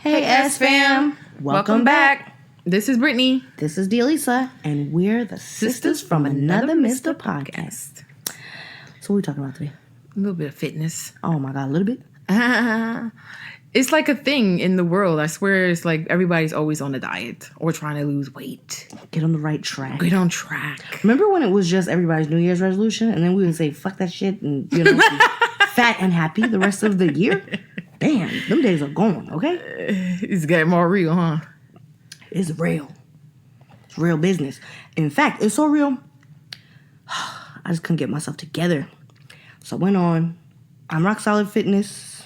Hey, S-Fam. Welcome back. This is Brittany. This is Dialissa, and we're the sisters from Another Mr. Podcast. So what are we talking about today? A little bit of fitness. Oh my God, a little bit? It's like a thing in the world. I swear it's like everybody's always on a diet or trying to lose weight. Get on the right track. Get on track. Remember when it was just everybody's New Year's resolution, and then we would say, fuck that shit, and, be fat and happy the rest of the year? Damn, them days are gone, okay? It's getting more real, huh? It's real. It's real business. In fact, it's so real, I just couldn't get myself together. So I went on I'm Rock Solid Fitness's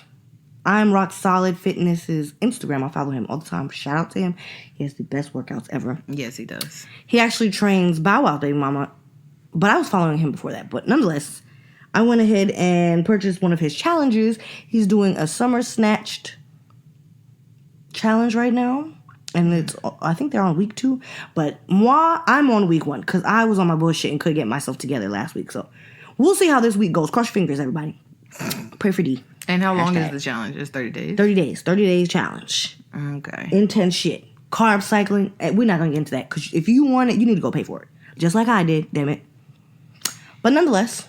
Instagram. I follow him all the time. Shout out to him. He has the best workouts ever. Yes, he does. He actually trains Bow Wow Baby Mama, but I was following him before that. But nonetheless, I went ahead and purchased one of his challenges. He's doing a Summer Snatched challenge right now. And I think they're on week 2. But I'm on week 1 because I was on my bullshit and couldn't get myself together last week. So we'll see how this week goes. Cross your fingers, everybody. Pray for D. And how long is the challenge? It's 30 days? 30 days. 30 days challenge. Okay. Intense shit. Carb cycling. We're not going to get into that because if you want it, you need to go pay for it. Just like I did, damn it. But nonetheless.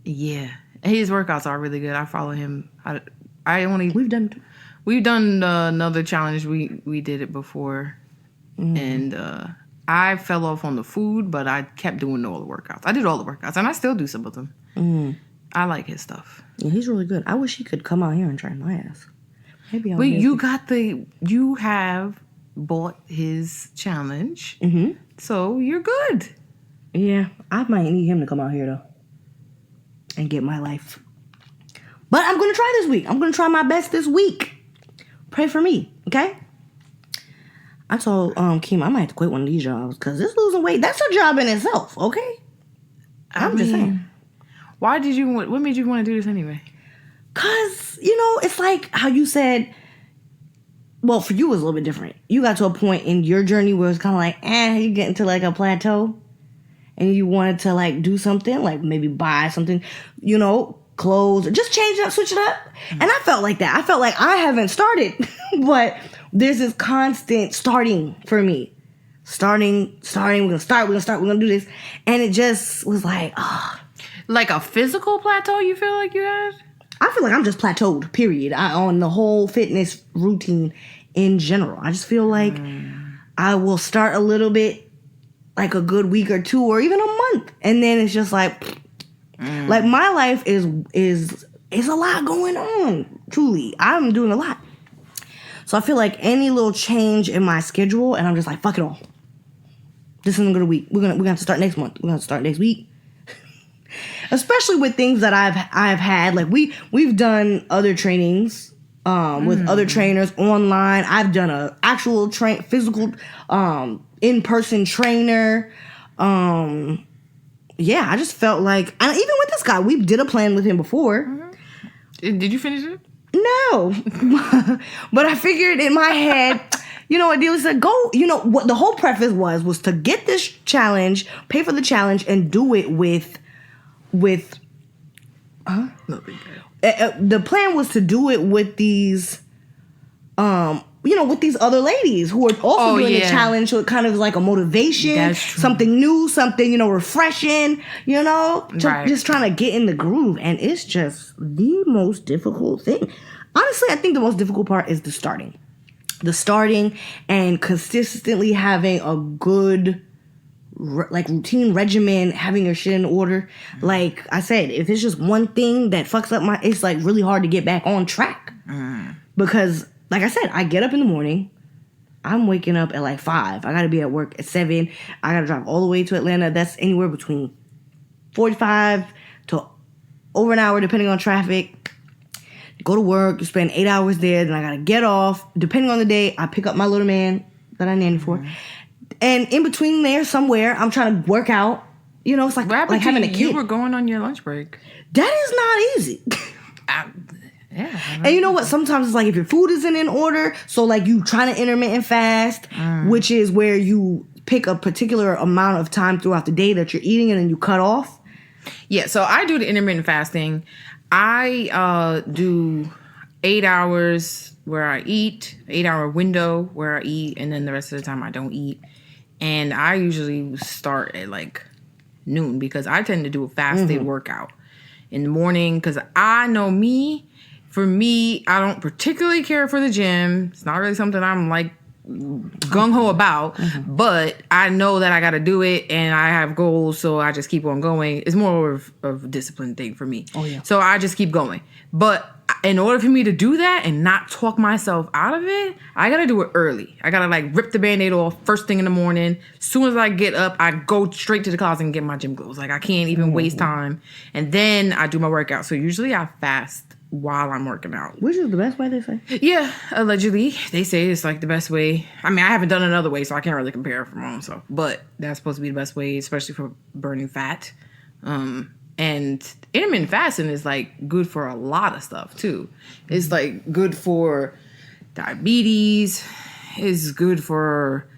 Yeah. His workouts are really good. I follow him. We've done another challenge. We did it before. And I fell off on the food, but I kept doing all the workouts. I did all the workouts, and I still do some of them. I like his stuff. Yeah, he's really good. I wish he could come out here and train my ass. Maybe I'll. But you have bought his challenge, so you're good. Yeah, I might need him to come out here though, and get my life. But I'm gonna try this week. I'm gonna try my best this week. Pray for me, okay? I told Keem I might have to quit one of these jobs because this losing weight, that's a job in itself, okay? I'm just saying. What made you want to do this anyway? Because, it's like how you said, well, for you it was a little bit different. You got to a point in your journey where it's kind of like, you get into like a plateau and you wanted to like do something, like maybe buy something, clothes, or just change it up, switch it up. And I felt like that. I felt like I haven't started, but there's this constant starting for me. Starting, we're gonna do this. And it just was like, Like a physical plateau you feel like you had? I feel like I'm just plateaued, period, on the whole fitness routine in general. I just feel like I will start a little bit, like a good week or 2 or even a month. And then it's just like my life is a lot going on, truly. I'm doing a lot. So I feel like any little change in my schedule, and I'm just like, fuck it all. This isn't a good week. We're gonna have to start next month. We're gonna start next week. Especially with things that I've had, like we've done other trainings with other trainers online. I've done a actual physical in-person trainer. Yeah, I just felt like, and even with this guy, we did a plan with him before. Did you finish it? No, but I figured in my head, what Dealer said, go. What the whole preface was to get this challenge, pay for the challenge, and do it with. The plan was to do it with these, with these other ladies who are also doing the challenge. So it kind of like a motivation, something new, something, refreshing, just trying to get in the groove. And it's just the most difficult thing. Honestly, I think the most difficult part is the starting and consistently having a good routine regimen, having your shit in order. Like I said, if it's just one thing that fucks up it's like really hard to get back on track. Because like I said, I get up in the morning, I'm waking up at like 5. I gotta be at work at 7. I gotta drive all the way to Atlanta. That's anywhere between 45 to over an hour depending on traffic. Go to work, you spend 8 hours there, then I gotta get off. Depending on the day, I pick up my little man that I nanny for. And in between there, somewhere, I'm trying to work out. It's like having a kid. You were going on your lunch break. That is not easy. And you know what? Sometimes it's like if your food isn't in order, so like you trying to intermittent fast, which is where you pick a particular amount of time throughout the day that you're eating and then you cut off. Yeah, so I do the intermittent fasting. I do 8 hours where I eat, 8-hour window where I eat, and then the rest of the time I don't eat. And I usually start at like noon because I tend to do a fasted workout in the morning because I know me. For me, I don't particularly care for the gym. It's not really something I'm like gung-ho about, but I know that I got to do it and I have goals, so I just keep on going. It's more of a discipline thing for me. Oh, yeah. So I just keep going. But in order for me to do that and not talk myself out of it, I got to do it early. I got to like rip the Band-Aid off first thing in the morning. As soon as I get up, I go straight to the closet and get my gym clothes. Like I can't even waste time. And then I do my workout. So usually I fast while I'm working out. Which is the best way, they say? Yeah, allegedly. They say it's like the best way. I mean, I haven't done another way, so I can't really compare from my own self. But that's supposed to be the best way, especially for burning fat. And intermittent fasting is like good for a lot of stuff too. It's like good for diabetes. It's good for,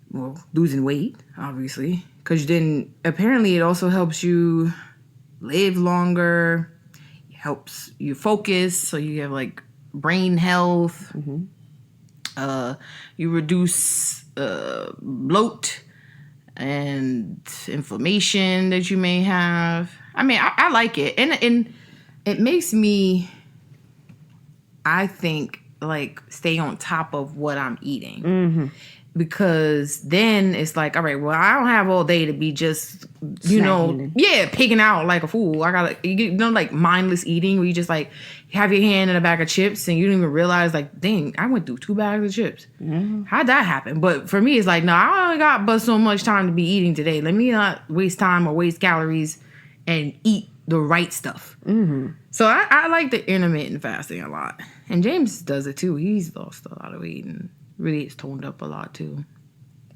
well, losing weight, obviously. Because then apparently it also helps you live longer. Helps you focus, so you have like brain health. You reduce bloat and inflammation that you may have. I mean, I like it, and it makes me, I think, like stay on top of what I'm eating. Because then it's like, all right, well, I don't have all day to be just, picking out like a fool. I gotta, like mindless eating where you just like have your hand in a bag of chips and you don't even realize like, dang, I went through 2 bags of chips. How'd that happen? But for me, it's like, no, I only got but so much time to be eating today. Let me not waste time or waste calories and eat the right stuff. So I like the intermittent fasting a lot. And James does it too. He's lost a lot of weight and really it's toned up a lot too.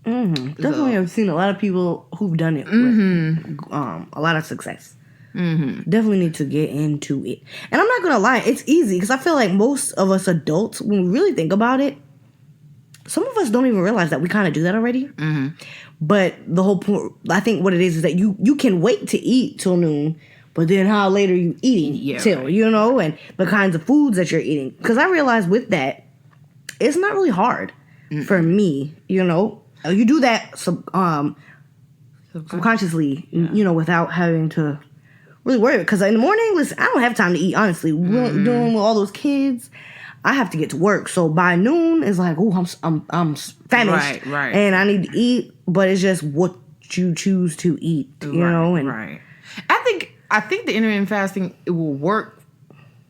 Definitely, I've seen a lot of people who've done it with a lot of success. Definitely need to get into it. And I'm not gonna lie, it's easy because I feel like most of us adults, when we really think about it, some of us don't even realize that we kind of do that already. But the whole point, I think, what it is that you can wait to eat till noon. But then how late are you eating till, and the kinds of foods that you're eating. Because I realized with that, it's not really hard for me, You do that subconsciously, without having to really worry. Because in the morning, listen, I don't have time to eat, honestly. Doing with all those kids, I have to get to work. So by noon, it's like, oh, I'm famished. Right. And I need to eat, but it's just what you choose to eat, know? And right. I think the intermittent fasting, it will work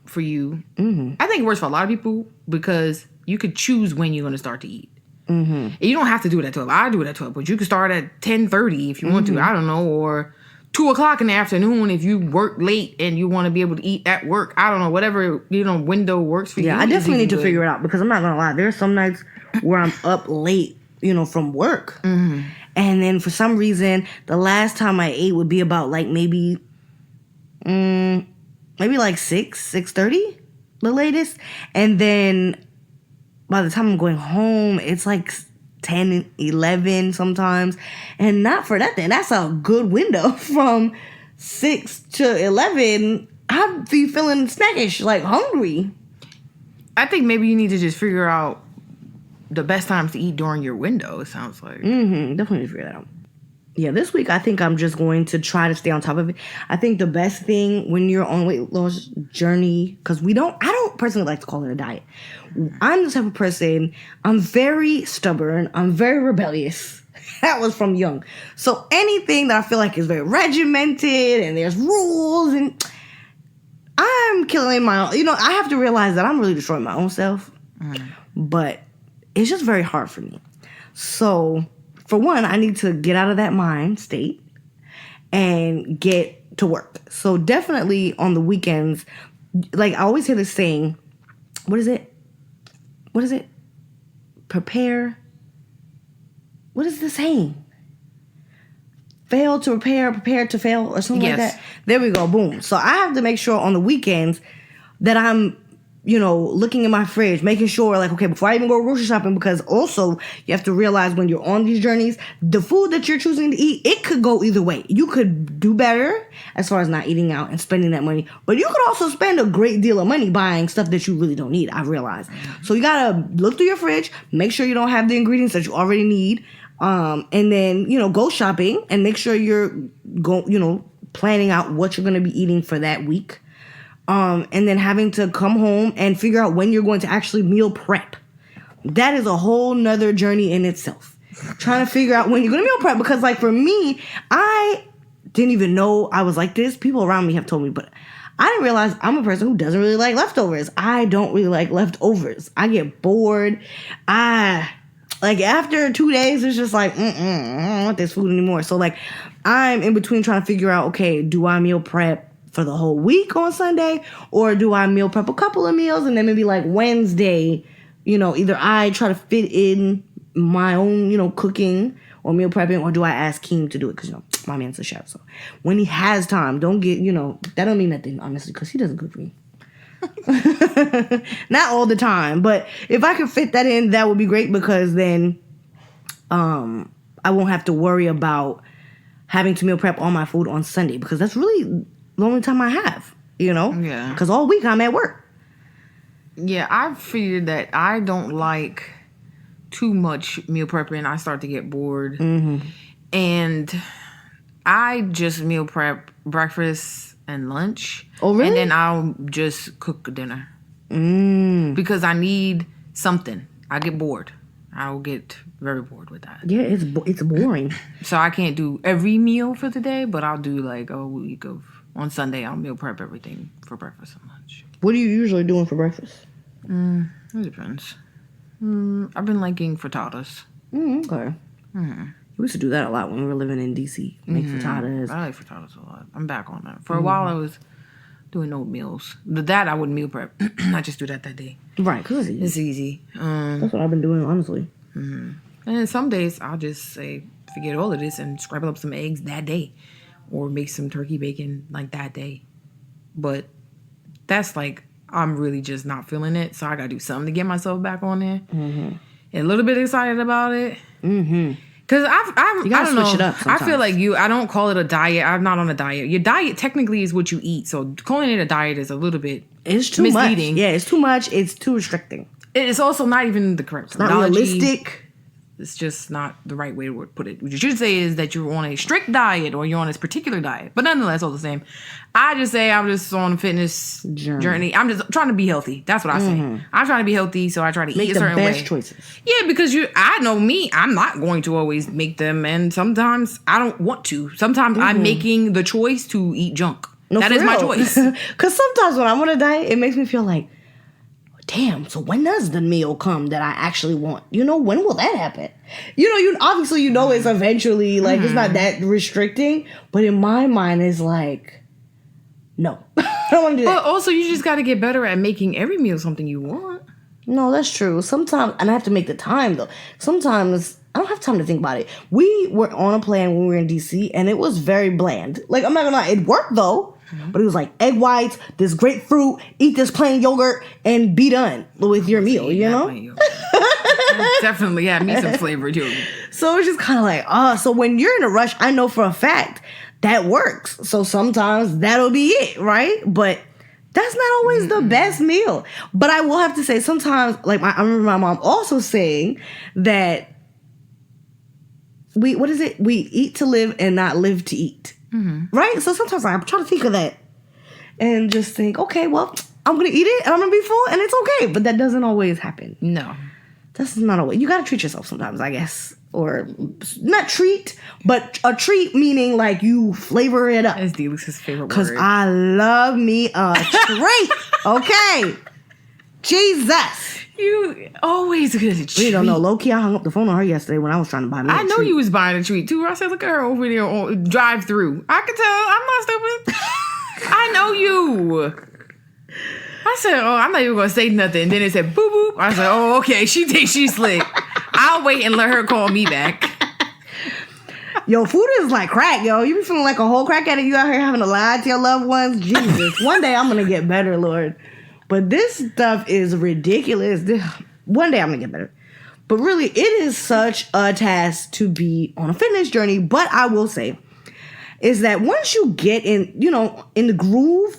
for you. I think it works for a lot of people because you could choose when you're going to start to eat. And you don't have to do it at 12. I do it at 12, but you can start at 10:30 if you want to. I don't know, or 2 o'clock in the afternoon if you work late and you want to be able to eat at work. I don't know, whatever window works for you. Yeah, I definitely need to figure it out because I'm not going to lie. There's some nights where I'm up late, from work, and then for some reason the last time I ate would be about like maybe like 6:30, the latest, and then by the time I'm going home, it's like 10, 11 sometimes. And not for nothing. That's a good window from 6 to 11. I'd be feeling snackish, like hungry. I think maybe you need to just figure out the best times to eat during your window, it sounds like. Definitely figure that out. Yeah, this week I think I'm just going to try to stay on top of it. I think the best thing when you're on weight loss journey, because I don't personally like to call it a diet. I'm the type of person, I'm very stubborn, I'm very rebellious. That was from young. So anything that I feel like is very regimented and there's rules and I'm killing my own, I have to realize that I'm really destroying my own self. But it's just very hard for me. So for one, I need to get out of that mind state and get to work. So definitely on the weekends, like I always hear this saying, what is it? Prepare. What is the saying? Fail to prepare, prepare to fail, or something like that. There we go. Boom. So I have to make sure on the weekends that I'm looking in my fridge, making sure, like, okay, before I even go grocery shopping, because also you have to realize when you're on these journeys, the food that you're choosing to eat, it could go either way. You could do better as far as not eating out and spending that money, but you could also spend a great deal of money buying stuff that you really don't need, I realize. So you gotta look through your fridge, make sure you don't have the ingredients that you already need, and then, go shopping and make sure you're planning out what you're going to be eating for that week. And then having to come home and figure out when you're going to actually meal prep. That is a whole nother journey in itself. Trying to figure out when you're going to meal prep. Because, like, for me, I didn't even know I was like this. People around me have told me, but I didn't realize I'm a person who doesn't really like leftovers. I don't really like leftovers. I get bored. Like, after 2 days, it's just like, I don't want this food anymore. So, like, I'm in between trying to figure out, okay, do I meal prep for the whole week on Sunday, or do I meal prep a couple of meals and then maybe like Wednesday, either I try to fit in my own, cooking or meal prepping, or do I ask Keem to do it? Because, my man's a chef. So when he has time, don't get, that don't mean nothing, honestly, because he doesn't cook for me. Not all the time, but if I could fit that in, that would be great, because then I won't have to worry about having to meal prep all my food on Sunday, because that's really the only time I have, Yeah. Because all week I'm at work. Yeah, I've figured that I don't like too much meal prepping. I start to get bored. Mm-hmm. And I just meal prep breakfast and lunch. Oh, really? And then I'll just cook dinner. Because I need something. I get bored. I'll get very bored with that. Yeah, it's boring. So I can't do every meal for the day, but I'll do like a week of... On Sunday, I'll meal prep everything for breakfast and lunch. What are you usually doing for breakfast? It depends. I've been liking frittatas. Okay. We used to do that a lot when we were living in D.C. Make frittatas. I like frittatas a lot. I'm back on that. For a while, I was doing oatmeals. That I wouldn't meal prep. I just do that day. Right, because it's easy. That's what I've been doing, honestly. And then some days, I'll just say, forget all of this and scramble up some eggs that day. Or make some turkey bacon like that day. But that's like, I'm really just not feeling it. So I got to do something to get myself back on there. And a little bit excited about it. Because I don't know. Switch it up sometimes. I feel like I don't call it a diet. I'm not on a diet. Your diet technically is what you eat. So calling it a diet is a little bit It's too misleading. Much. Yeah, it's too much. It's too restricting. It's also not even the correct terminology. Not realistic. It's just not the right way to put it. What you should say is that you're on a strict diet or you're on this particular diet. But nonetheless, all the same. I just say I'm just on a fitness journey. I'm just trying to be healthy. That's what I say. I'm trying to be healthy, so I try to eat a certain way. Make the best choices. Yeah, because I know me. I'm not going to always make them. And sometimes I don't want to. Sometimes I'm making the choice to eat junk. That is my choice. Because sometimes when I'm on a diet, it makes me feel like, damn, so when does the meal come that I actually want? When will that happen? You obviously it's eventually, like, it's not that restricting, but in my mind, it's like, no. I don't want to do that. But also, you just got to get better at making every meal something you want. No, that's true. Sometimes, and I have to make the time, though. Sometimes, I don't have time to think about it. We were on a plan when we were in D.C., and it was very bland. Like, I'm not gonna lie, it worked, though. But it was like egg whites, this grapefruit, eat this plain yogurt, and be done with your meal, Definitely had me some flavored yogurt. So it's just kind of like, so when you're in a rush, I know for a fact that works. So sometimes that'll be it, right? But that's not always the best meal. But I will have to say, sometimes, like, I remember my mom also saying that we eat to live and not live to eat. Right? So sometimes I'm trying to think of that and just think, okay, well, I'm going to eat it and I'm going to be full and it's okay. But that doesn't always happen. No. That's not always. You got to treat yourself sometimes, I guess. Or not treat, but a treat meaning like you flavor it up. That's Delissa's favorite word. Because I love me a treat. Okay. Jesus. You always get a treat. You don't know. Low-key, I hung up the phone on her yesterday when I was trying to buy me a treat. I know you was buying a treat, too. I said, look at her over there on drive-through. I can tell. I'm not stupid. I know you. I said, I'm not even going to say nothing. And then it said, boop, boop. I said, okay. She thinks she's slick. I'll wait and let her call me back. Yo, food is like crack, yo. You be feeling like a whole crack addict. You out here having to lie to your loved ones. Jesus. One day I'm going to get better, Lord. But this stuff is ridiculous. One day I'm going to get better. But really, it is such a task to be on a fitness journey. But I will say is that once you get in, in the groove,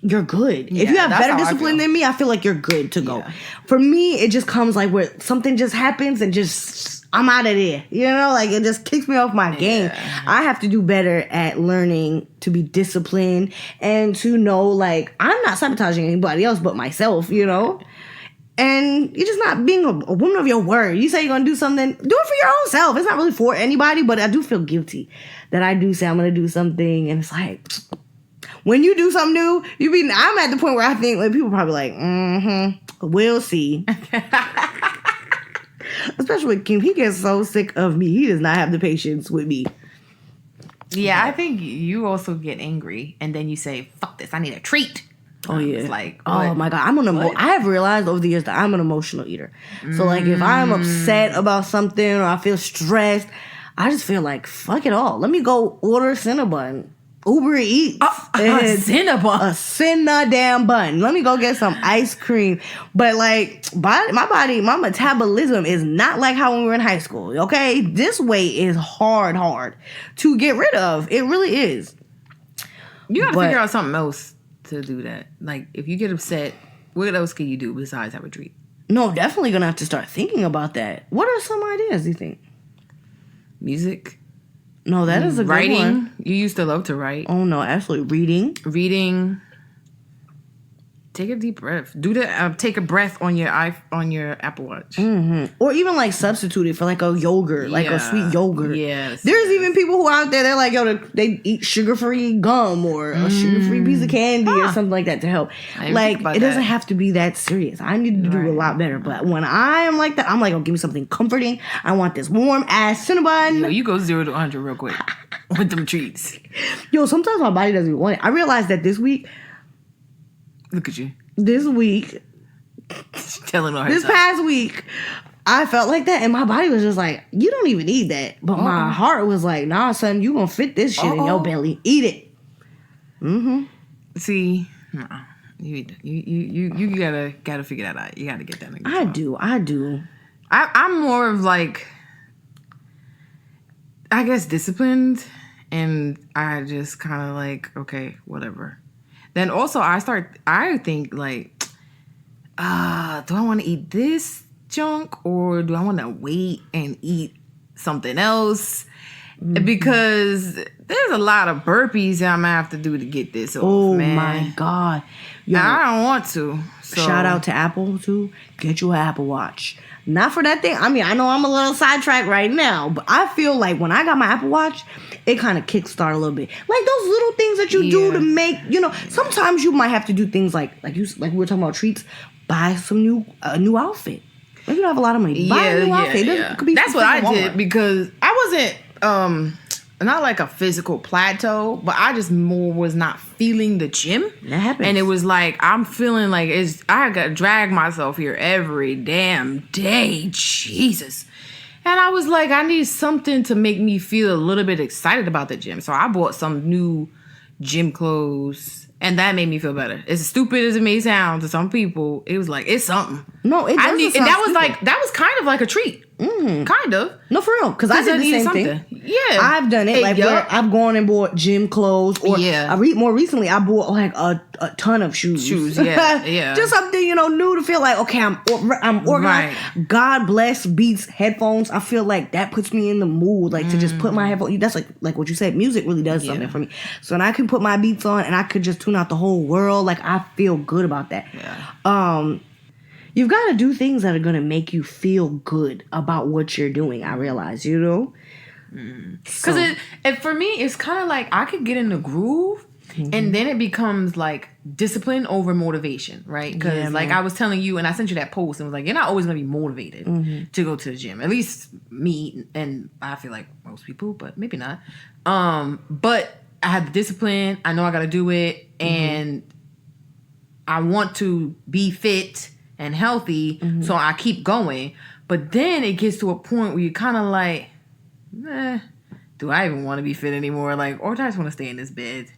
you're good. Yeah, if you have better discipline than me, I feel like you're good to go. Yeah. For me, it just comes like where something just happens and just I'm out of there. Like it just kicks me off my game. I have to do better at learning to be disciplined and to know like I'm not sabotaging anybody else but myself, And you're just not being a woman of your word. You say you're going to do something, do it for your own self. It's not really for anybody, but I do feel guilty that I do say I'm going to do something. And it's like, when you do something new, I'm at the point where I think like people probably like, we'll see. Especially with Kim. He gets so sick of me. He does not have the patience with me. Yeah, I think you also get angry. And then you say, fuck this, I need a treat. Oh yeah! It's like, oh my god, I have realized over the years that I'm an emotional eater. So like, if I'm upset about something or I feel stressed, I just feel like fuck it all. Let me go order Cinnabon, Uber Eats, a damn bun. Let me go get some ice cream. But like, my metabolism is not like how when we were in high school. Okay, this weight is hard to get rid of. It really is. You gotta figure out something else to do that. Like, if you get upset, what else can you do besides have a treat? No, definitely gonna have to start thinking about that. What are some ideas, do you think? Music. No, that is a good one. Writing. You used to love to write. Oh, no, absolutely. Reading. Take a deep breath. Do the take a breath on your Apple Watch. Mm-hmm. Or even like substitute it for like a yogurt, like a sweet yogurt. Yes. There's even people who out there, they're like, they eat sugar-free gum or a sugar-free piece of candy or something like that to help. Like, it doesn't have to be that serious. I need to do a lot better. But when I am like that, I'm like, oh, give me something comforting. I want this warm-ass Cinnabon. Yo, you go 0 to 100 real quick with them treats. Yo, sometimes my body doesn't even want it. I realized that this week. Look at you. This week. Telling on herself. This past week, I felt like that, and my body was just like, you don't even need that. But my heart was like, nah, son, you gonna fit this shit in your belly. Eat it. Mm-hmm. See, nah. You gotta figure that out. You gotta get that in control. I do. I'm more of like, I guess, disciplined, and I just kind of like, okay, whatever. Then also I think like, do I want to eat this junk or do I want to wait and eat something else? Mm-hmm. Because there's a lot of burpees that I'm going to have to do to get this off, man. Oh my God. Yo, I don't want to. So. Shout out to Apple too. Get you an Apple Watch. Not for that thing. I mean, I know I'm a little sidetracked right now, but I feel like when I got my Apple Watch, it kind of kickstart a little bit. Like those little things that you do to make, sometimes you might have to do things like we were talking about treats, buy some new outfit. Maybe you don't have a lot of money. Buy a new outfit. Yeah. That's what I did because I wasn't not like a physical plateau, but I just more was not feeling the gym. That happens. And it was like, I'm feeling like I got to drag myself here every damn day. Jesus. And I was like, I need something to make me feel a little bit excited about the gym. So I bought some new gym clothes, and that made me feel better. As stupid as it may sound to some people, it was like, it's something. No, it doesn't sound that was kind of like a treat. Mm-hmm. Kind of. No, for real. Because I did the same thing. Yeah. I've done it. Where I've gone and bought gym clothes. Or more recently, I bought like a ton of shoes. Yeah. Just something, new to feel like, okay, I'm organized. Right. God bless Beats headphones. I feel like that puts me in the mood. Like to just put my headphones. That's like what you said. Music really does something for me. So when I can put my Beats on and I could just tune out the whole world, like I feel good about that. Yeah. You've got to do things that are going to make you feel good about what you're doing, I realize, Because for me, it's kind of like I could get in the groove, and then it becomes like discipline over motivation, right? Because I was telling you, and I sent you that post, and was like, you're not always going to be motivated to go to the gym. At least me, and I feel like most people, but maybe not. But I have the discipline. I know I got to do it, and I want to be fit and healthy, so I keep going. But then it gets to a point where you're kind of like, do I even want to be fit anymore? Like, or do I just want to stay in this bed?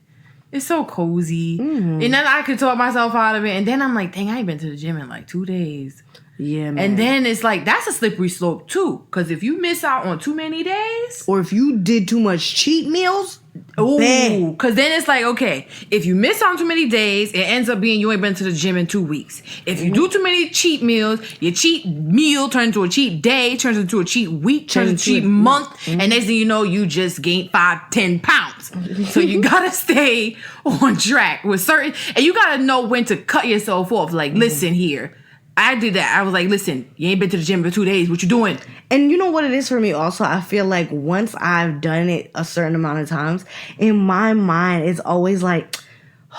It's so cozy. And then I could talk myself out of it. And then I'm like, dang, I ain't been to the gym in like 2 days. Yeah, man. And then it's like, that's a slippery slope too. Because if you miss out on too many days. Or if you did too much cheat meals. Ooh, because then it's like, okay, if you miss out on too many days, it ends up being you ain't been to the gym in 2 weeks. If you do too many cheat meals, your cheat meal turns into a cheat day, turns into a cheat week, turns into a cheat month, and next thing you know, you just gained 5-10 pounds. So you gotta stay on track with certain, and you gotta know when to cut yourself off. Like, listen here. I did that. I was like, listen, you ain't been to the gym for 2 days. What you doing? And you know what it is for me also? I feel like once I've done it a certain amount of times, in my mind, it's always like,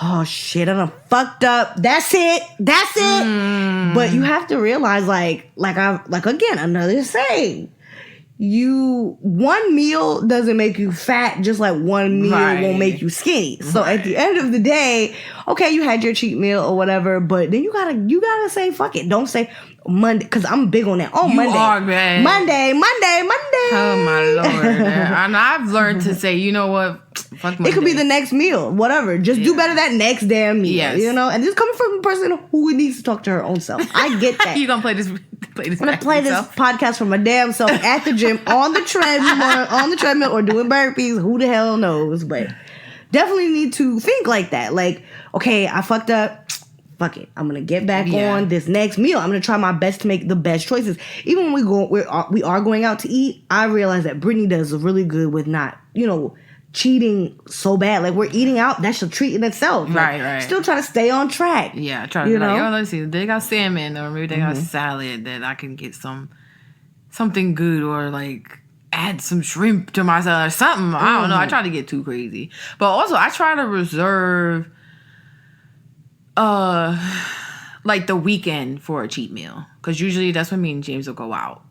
oh shit, I done fucked up. That's it. But you have to realize, like again, another saying. One meal doesn't make you fat, just like one meal won't make you skinny. So at the end of the day, okay, you had your cheat meal or whatever, but then you gotta say fuck it. Don't say Monday, because I'm big on that. Oh, you Monday. Are, man. Monday. Oh my Lord. And I've learned to say, you know what? Fuck Monday. It could be the next meal, whatever. Just do better that next damn meal. Yes. You know? And this coming from a person who needs to talk to her own self. I get that. You gonna play this I'm gonna play this podcast for my damn self at the gym, on the treadmill, or doing burpees. Who the hell knows? But definitely need to think like that. Like, okay, I fucked up. Fuck it. I'm gonna get back on this next meal. I'm gonna try my best to make the best choices. Even when we are going out to eat, I realize that Brittany does really good with not, cheating so bad. Like, we're eating out, that's a treat in itself. Like, right. Still try to stay on track. Yeah, I try to be like, let's see, they got salmon, or maybe they got salad, that I can get something good, or like add some shrimp to my salad or something. I don't know. I try to get too crazy. But also I try to reserve like the weekend for a cheat meal, because usually that's when me and James will go out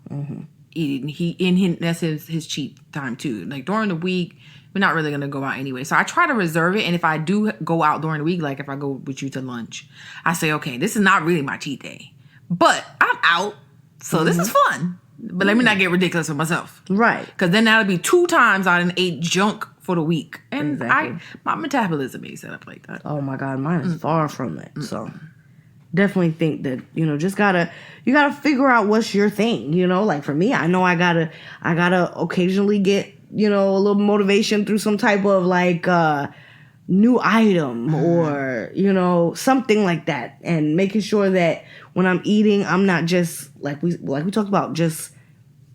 eating. That's his cheat time too. Like during the week, we're not really gonna go out anyway, so I try to reserve it. And if I do go out during the week, like if I go with you to lunch, I say, okay, this is not really my cheat day, but I'm out, so this is fun. But let me not get ridiculous with myself, right? Because then that'll be 2 times I done ate junk for the week, and my metabolism ain't set up like that. Oh my God, mine is far from it. So definitely think that you gotta figure out what's your thing. Like for me, I know I gotta occasionally get a little motivation through some type of like new item or something like that, and making sure that when I'm eating, I'm not just like we talked about, just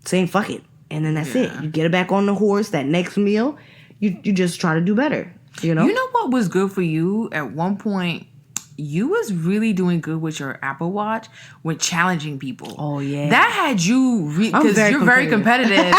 saying fuck it and then that's it. You get it back on the horse. That next meal, you just try to do better. You know what was good for you at one point? You was really doing good with your Apple Watch with challenging people. Oh yeah, that had you because you're very competitive.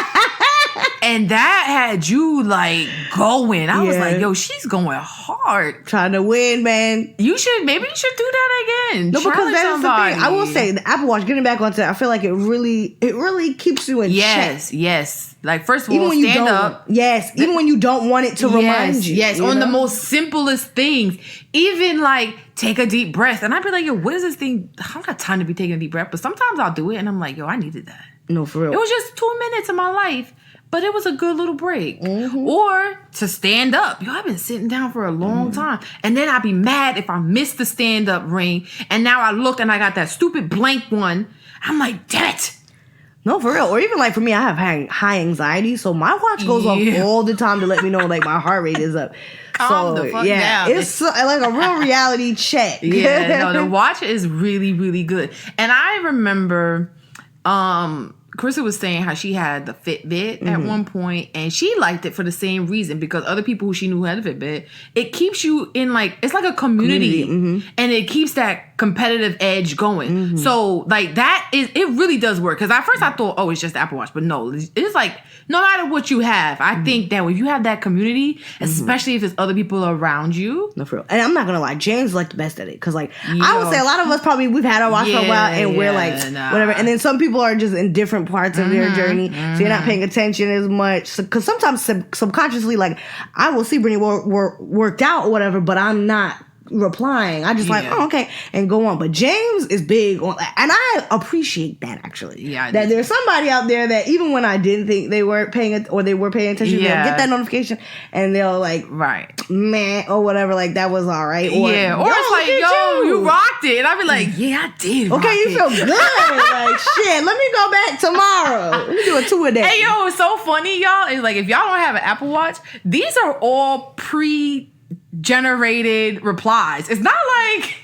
And that had you like going. I was like, yo, she's going hard. Trying to win, man. Maybe you should do that again. No, because that's the thing. I will say the Apple Watch, getting back onto it, I feel like it really keeps you in check. Yes. Like, first of all, stand up. Yes. Even when you don't want it to remind you. Yes. On the most simplest things. Even like take a deep breath. And I'd be like, yo, what is this thing? I don't got time to be taking a deep breath. But sometimes I'll do it and I'm like, yo, I needed that. No, for real. It was just 2 minutes of my life. But it was a good little break. Or to stand up. Yo, I've been sitting down for a long time. And then I'd be mad if I missed the stand-up ring. And now I look and I got that stupid blank one. I'm like, damn it. No, for real. Or even like for me, I have high anxiety. So my watch goes off all the time to let me know like my heart rate is up. Calm the fuck down. It's like a real reality check. The watch is really, really good. And I remember... Carissa was saying how she had the Fitbit at one point, and she liked it for the same reason, because other people who she knew had a Fitbit, it keeps you in like, it's like a community. And it keeps that competitive edge going. So like it really does work. Because at first I thought, oh, it's just the Apple Watch, but no, it's like no matter what you have, I think that when you have that community, especially if there's other people around you. No, for real. And I'm not gonna lie, James is like the best at it, because like I would say a lot of us probably we've had our watch for a while and we're like whatever, and then some people are just in different parts of their journey, so you're not paying attention as much. Because sometimes subconsciously, like I will see Brittany worked out or whatever, but I'm not replying. I just like, oh, okay, and go on. But James is big on, and I appreciate that actually. Yeah, that there's somebody out there that even when I didn't think they weren't paying it or they were paying attention, they'll get that notification and they'll like, man, or whatever, like that was all right. Or, or it's like, yo, you rocked it, and I'll be like, yeah, I did. Okay, you feel good. Like shit. Let me go back tomorrow. Let me do a 2-a-day. Hey, yo, it's so funny, y'all. It's like if y'all don't have an Apple Watch, these are all pre-generated replies. It's not like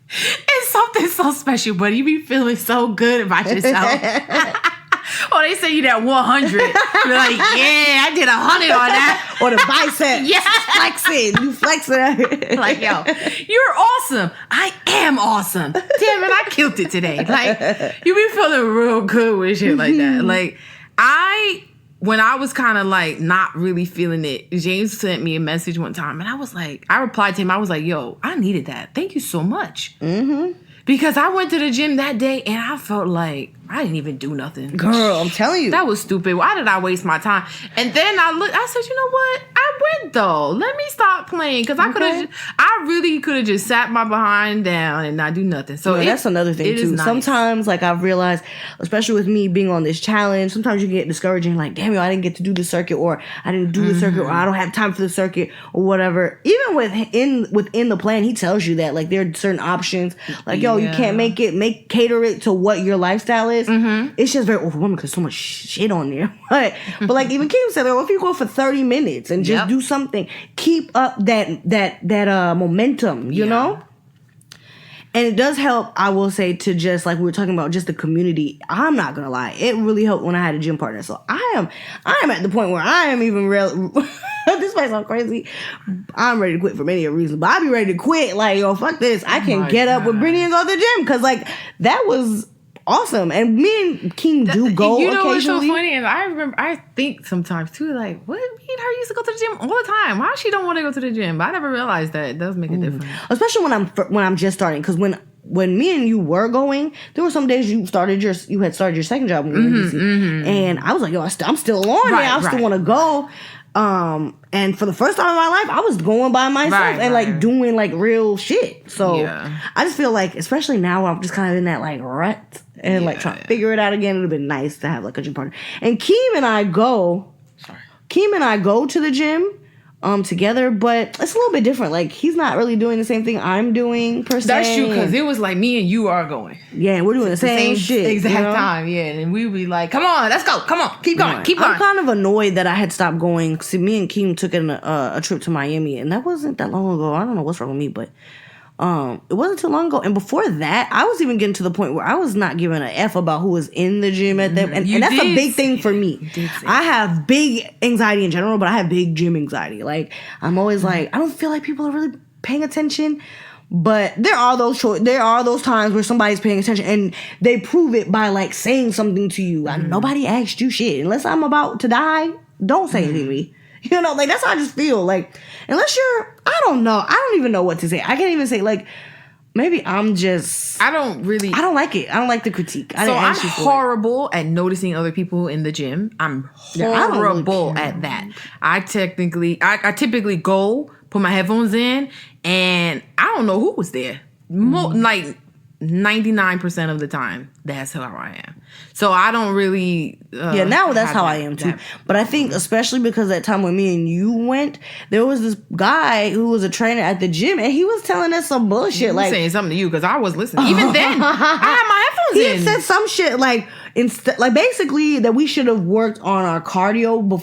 it's something so special, but you be feeling so good about yourself. Or they send you that 100. You're like, yeah, I did 100 on that. Or the bicep. Yeah. Flexing. You flexing. Like, yo, you're awesome. I am awesome. Damn it, I killed it today. Like, you be feeling real good with shit like that. Like, when I was kind of like not really feeling it, James sent me a message one time and I was like, I replied to him. I was like, yo, I needed that. Thank you so much. Mm-hmm. Because I went to the gym that day and I felt like I didn't even do nothing. Girl, I'm telling you. That was stupid. Why did I waste my time? And then I said, you know what? I went though. Let me stop playing. Because I really could have just sat my behind down and not do nothing. So that's another thing too. Nice. Sometimes like I've realized, especially with me being on this challenge, sometimes you get discouraging like, damn, I didn't get to do the circuit, or I didn't do the circuit, or I don't have time for the circuit, or whatever. Even within the plan, he tells you that like there are certain options. Like, yo, you can't make it, cater it to what your lifestyle is. Mm-hmm. It's just very overwhelming because so much shit on there. But like even Kim said, if you go for 30 minutes and just do something, keep up that momentum, you know? And it does help, I will say, to just like we were talking about, just the community. I'm not gonna lie, it really helped when I had a gym partner. So I am at the point where I am even real. This might sound crazy. I'm ready to quit for many reasons, but I'll be ready to quit. Like, yo, fuck this. I can get up with Brittany and go to the gym because like that was awesome. And me and King do go occasionally. You know what's so funny? And I think sometimes too, like, what? Me and her used to go to the gym all the time. Why she don't want to go to the gym? But I never realized that it does make a difference. Especially when I'm just starting, because when me and you were going, there were some days you had started your second job when we were in DC, and I was like, yo, I'm still on there. I still want to go. And for the first time in my life, I was going by myself and like doing like real shit. So I just feel like, especially now, I'm just kind of in that like rut and like trying to figure it out again. It would have been nice to have like a gym partner. And Keem and I go to the gym together, but it's a little bit different. Like he's not really doing the same thing I'm doing per se. That's true, because it was like me and you are going. Yeah, we're doing the same shit. Exact time, and we would be like, come on, let's go. Come on, keep going, keep going. I'm kind of annoyed that I had stopped going. See, me and Keem took a trip to Miami, and that wasn't that long ago. I don't know what's wrong with me, but it wasn't too long ago. And before that, I was even getting to the point where I was not giving a F about who was in the gym at that. And that's a big thing for me. I have big anxiety in general, but I have big gym anxiety. Like, I'm always like, I don't feel like people are really paying attention. But there are those times where somebody's paying attention and they prove it by like saying something to you. Like, nobody asked you shit. Unless I'm about to die, don't say anything to me. You know, like, that's how I just feel. Like, unless I don't know. I don't even know what to say. I can't even say, like, maybe I'm just... I don't like it. I don't like the critique. I'm horrible at noticing other people in the gym. I'm horrible at that. I typically go, put my headphones in, and I don't know who was there. Like, 99% of the time, that's how I am. So I don't really... now that's how I am too. But I think especially because that time when me and you went, there was this guy who was a trainer at the gym, and he was telling us some bullshit. He was saying something to you because I was listening. Even then, I had my headphones in. He said some shit like basically that we should have worked on our cardio,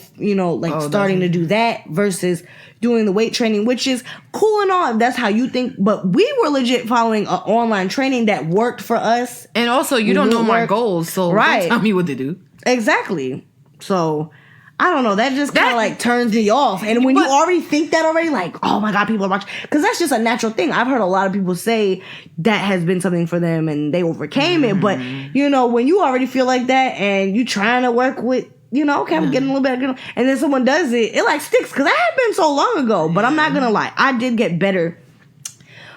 starting to do that versus doing the weight training, which is cool and all if that's how you think, but we were legit following an online training that worked for us. And also, you don't know my goals, so don't tell me what to do. Exactly. So, I don't know, that just kind of like turns me off. And when you already think that already, like, oh my God, people are watching, because that's just a natural thing. I've heard a lot of people say that has been something for them and they overcame it, but when you already feel like that and you trying to work with, okay, I'm getting a little better. And then someone does it, it like sticks. Because that had been so long ago. But I'm not going to lie. I did get better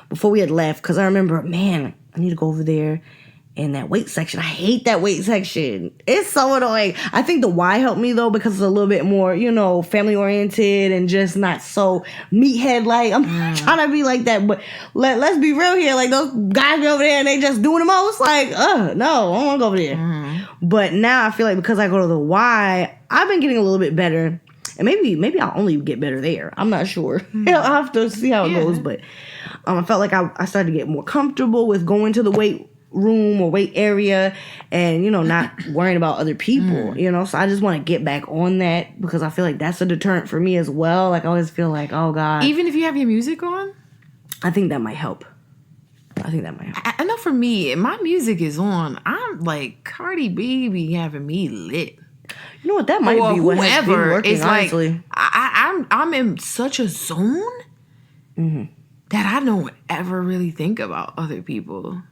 before we had left. Because I remember, man, I need to go over there in that weight section. I hate that weight section. It's so annoying. I think the Y helped me though because it's a little bit more, family oriented and just not so meathead like. I'm trying to be like that, but let's be real here. Like those guys be over there and they just doing the most. Like, no, I don't want to go over there. But now I feel like because I go to the Y, I've been getting a little bit better. And maybe I'll only get better there. I'm not sure. I'll have to see how it goes. But I felt like I started to get more comfortable with going to the weight room or weight area and not worrying about other people, so I just want to get back on that because I feel like that's a deterrent for me as well. Like I always feel like, oh God, even if you have your music on, I think that might help. I know for me, my music is on, I'm like Cardi B be having me lit. You know what, that might be what has been working, it's honestly. Like I'm in such a zone that I don't ever really think about other people.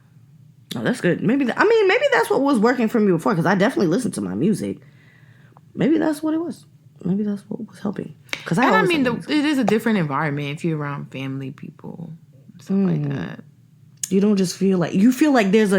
Oh, that's good. Maybe that's what was working for me before because I definitely listened to my music. Maybe that's what it was. Maybe that's what was helping. Because it is a different environment if you're around family, people, stuff like that. You don't just feel like there's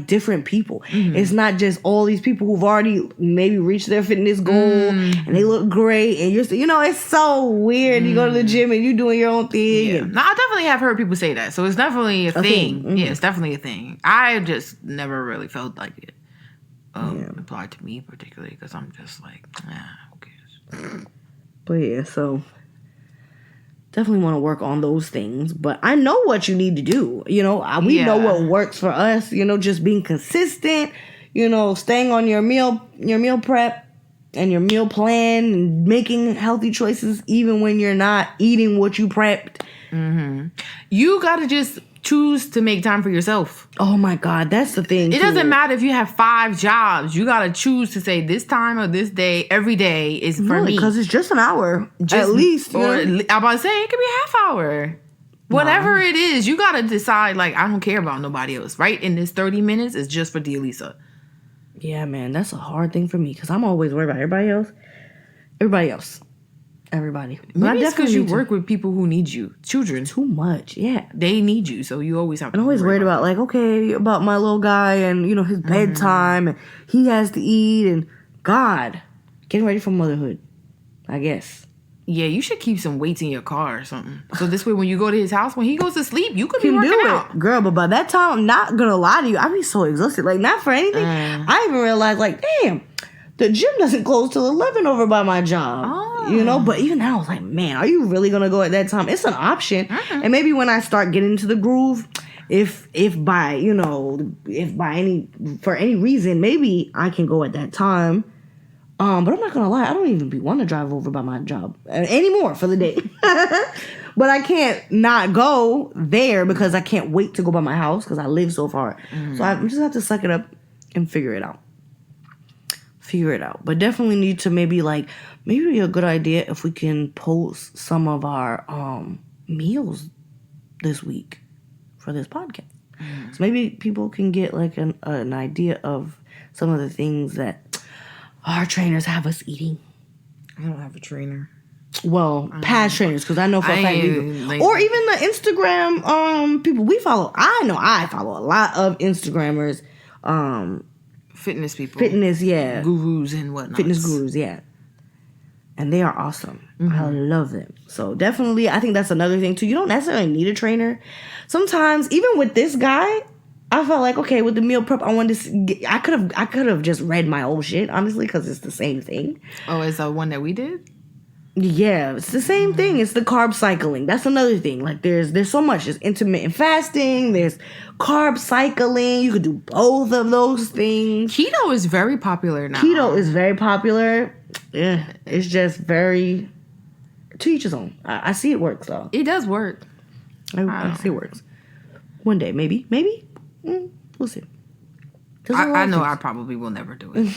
different people. It's not just all these people who've already maybe reached their fitness goal and they look great and you're it's so weird. You go to the gym and you doing your own thing. Yeah. No, I definitely have heard people say that, so it's definitely a thing. Yeah, it's definitely a thing. I just never really felt like it applied to me particularly because I'm just like, who cares? But yeah, so. Definitely want to work on those things, but I know what you need to do. We know what works for us. Just being consistent. Staying on your meal prep and your meal plan, and making healthy choices even when you're not eating what you prepped. You gotta just choose to make time for yourself. Oh my God, that's the thing. It doesn't matter if you have 5 jobs. You gotta choose to say this time or this day, every day is for me. Because it's just an hour, at least. Or I'm about to say it could be a half hour. Whatever it is, you gotta decide. Like I don't care about nobody else. Right in this 30 minutes is just for Dialissa. Yeah, man, that's a hard thing for me because I'm always worried about everybody else. Everybody. Maybe it's because you work with people who need you. Children. Too much, yeah. They need you, so you always have to. I'm always worried about about my little guy and, his bedtime and he has to eat and God, getting ready for motherhood, I guess. Yeah, you should keep some weights in your car or something. So this way when you go to his house, when he goes to sleep, you could be working out. Girl, but by that time, I'm not going to lie to you, I'd be so exhausted. Like, not for anything. I even realized, damn, the gym doesn't close till 11 over by my job. Oh. But even now I was like, man, are you really gonna go at that time? It's an option. And maybe when I start getting into the groove, if by any reason, maybe I can go at that time. But I'm not gonna lie, I don't even want to drive over by my job anymore for the day. But I can't not go there because I can't wait to go by my house because I live so far. So I just have to suck it up and figure it out. But definitely need to maybe a good idea if we can post some of our meals this week for this podcast. So maybe people can get an idea of some of the things that our trainers have us eating. I don't have a trainer. Well, past trainers, because I know for a fact we do. Or even the Instagram people we follow. I know I follow a lot of Instagrammers. Fitness people. Yeah. Gurus and whatnot. Fitness gurus, yeah. And they are awesome. I love them. So definitely, I think that's another thing too. You don't necessarily need a trainer. Sometimes, even with this guy, I felt like, okay, with the meal prep, I could have just read my old shit, honestly, because it's the same thing. Oh, is that one that we did? Yeah, it's the same thing. It's the carb cycling. That's another thing. There's so much. There's intermittent fasting. There's carb cycling. You could do both of those things. Keto is very popular now. Yeah, it's just very to each his own. I see it works though. It does work. I see it works. One day, maybe. We'll see. I know I probably will never do it.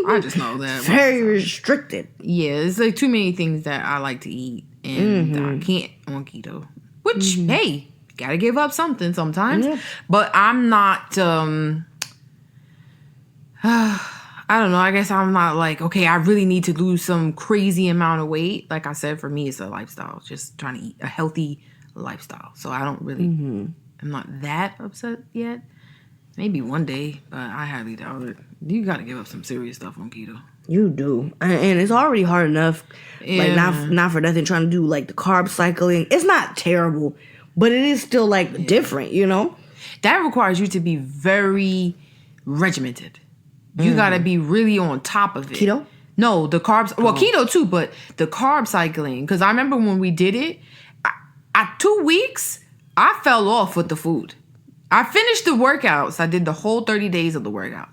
I just know that. Very restricted. Yeah, it's too many things that I like to eat, and I can't on keto. Which, hey, gotta give up something sometimes. Yeah. But I'm not, I don't know, I guess I'm not okay, I really need to lose some crazy amount of weight. Like I said, for me, it's a lifestyle. Just trying to eat a healthy lifestyle. So I don't really, I'm not that upset yet. Maybe one day, but I highly doubt it. You got to give up some serious stuff on keto. You do, and it's already hard enough. Yeah. Like not for nothing, trying to do like the carb cycling. It's not terrible, but it is still like different, you know. That requires you to be very regimented. You got to be really on top of it. Keto? No, the carbs. Well, keto too, but the carb cycling. Because I remember when we did it, at 2 weeks, I fell off with the food. I finished the workouts. I did the whole 30 days of the workout.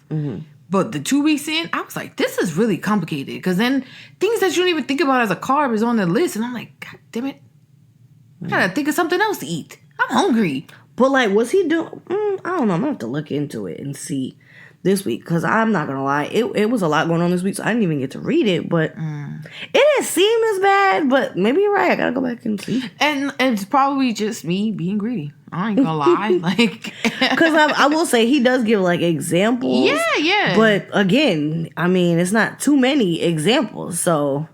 But the 2 weeks in, I was like, this is really complicated. Because then things that you don't even think about as a carb is on the list. And I'm like, God damn it. I got to think of something else to eat. I'm hungry. But like, was he doing? I don't know. I'm gonna have to look into it and see this week, because I'm not gonna lie, it was a lot going on this week, so I didn't even get to read it. But it didn't seem as bad. But maybe you're right. I gotta go back and see. And it's probably just me being greedy. I ain't gonna lie, like, because I will say he does give like examples. Yeah. But again, I mean, it's not too many examples, so.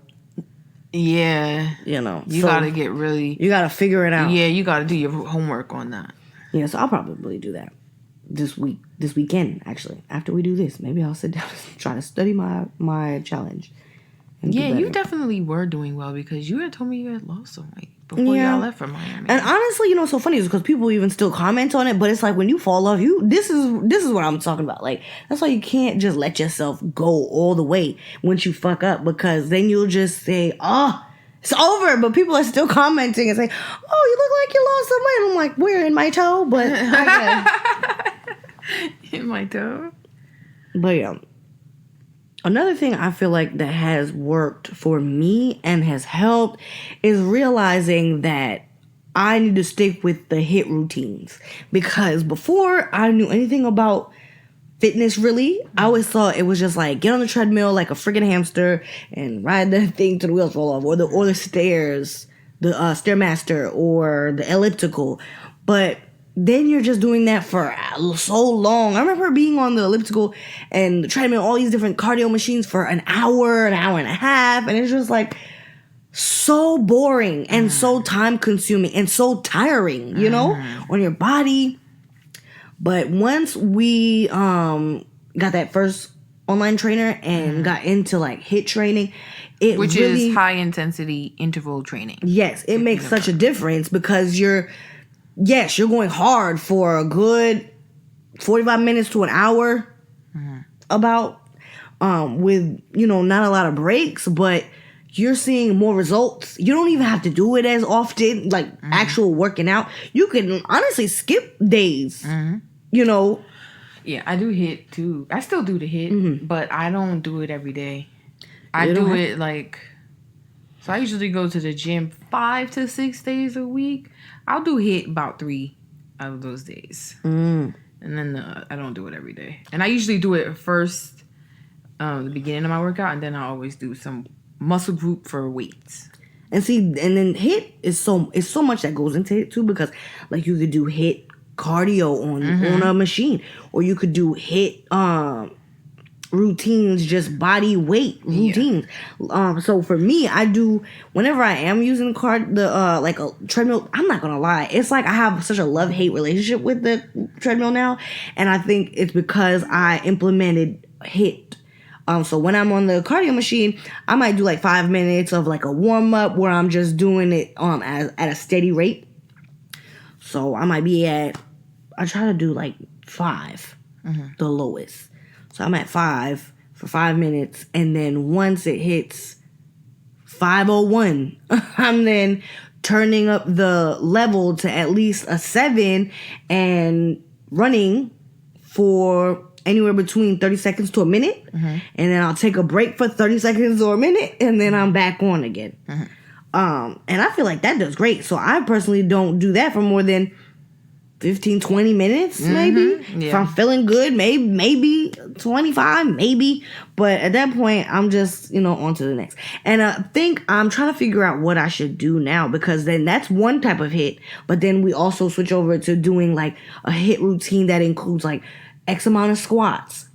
Yeah. You know. You gotta get really. You gotta figure it out. Yeah, you gotta do your homework on that. Yeah, so I'll probably do that this weekend, actually. After we do this, maybe I'll sit down and try to study my challenge. Yeah, you definitely were doing well, because you had told me you had lost some weight before y'all left for Miami. And honestly, you know what's so funny is because people even still comment on it, but it's like when you fall off, this is what I'm talking about. Like, that's why you can't just let yourself go all the way once you fuck up, because then you'll just say, oh, it's over. But people are still commenting and saying, oh, you look like you lost some weight. I'm like, where? In my toe? But in my toe? But yeah. Another thing I feel like that has worked for me and has helped is realizing that I need to stick with the HIIT routines. Because before I knew anything about fitness, really, I always thought it was just like get on the treadmill like a freaking hamster and ride the thing till the wheels fall off, or the stairs, the Stairmaster, or the elliptical. But then you're just doing that for so long. I remember being on the elliptical and the treadmill, all these different cardio machines for an hour and a half. And it's just like so boring and so time consuming and so tiring, you know, on your body. But once we got that first online trainer and got into like HIIT training, which really, is high intensity interval training. Yes, it makes such a difference, because you're going hard for a good 45 minutes to an hour, about, with, you know, not a lot of breaks, but you're seeing more results. You don't even have to do it as often, like actual working out. You can honestly skip days, you know. Yeah, I do HIIT too. I still do the HIIT, but I don't do it every day. I do it like, so I usually go to the gym 5 to 6 days a week. I'll do HIIT about 3 out of those days. And then I don't do it every day. And I usually do it first, the beginning of my workout, and then I always do some muscle group for weights. And see, and then HIIT is so much that goes into it too, because like you could do HIIT cardio on a machine, or you could do HIIT routines, just body weight routines. So for me, I do, whenever I am using like a treadmill, I'm not gonna lie, it's like I have such a love-hate relationship with the treadmill now, and I think it's because I implemented HIIT. So when I'm on the cardio machine, I might do like 5 minutes of like a warm-up where I'm just doing it at a steady rate. So I might be I try to do like 5, the lowest. So I'm at 5 for 5 minutes, and then once it hits 5:01, I'm then turning up the level to at least a 7 and running for anywhere between 30 seconds to a minute, and then I'll take a break for 30 seconds or a minute, and then I'm back on again. And I feel like that does great. So I personally don't do that for more than 15, 20 minutes, maybe. Yeah. If I'm feeling good, maybe 25, maybe. But at that point, I'm just, on to the next. And I think I'm trying to figure out what I should do now, because then that's one type of HIIT. But then we also switch over to doing like a HIIT routine that includes like X amount of squats,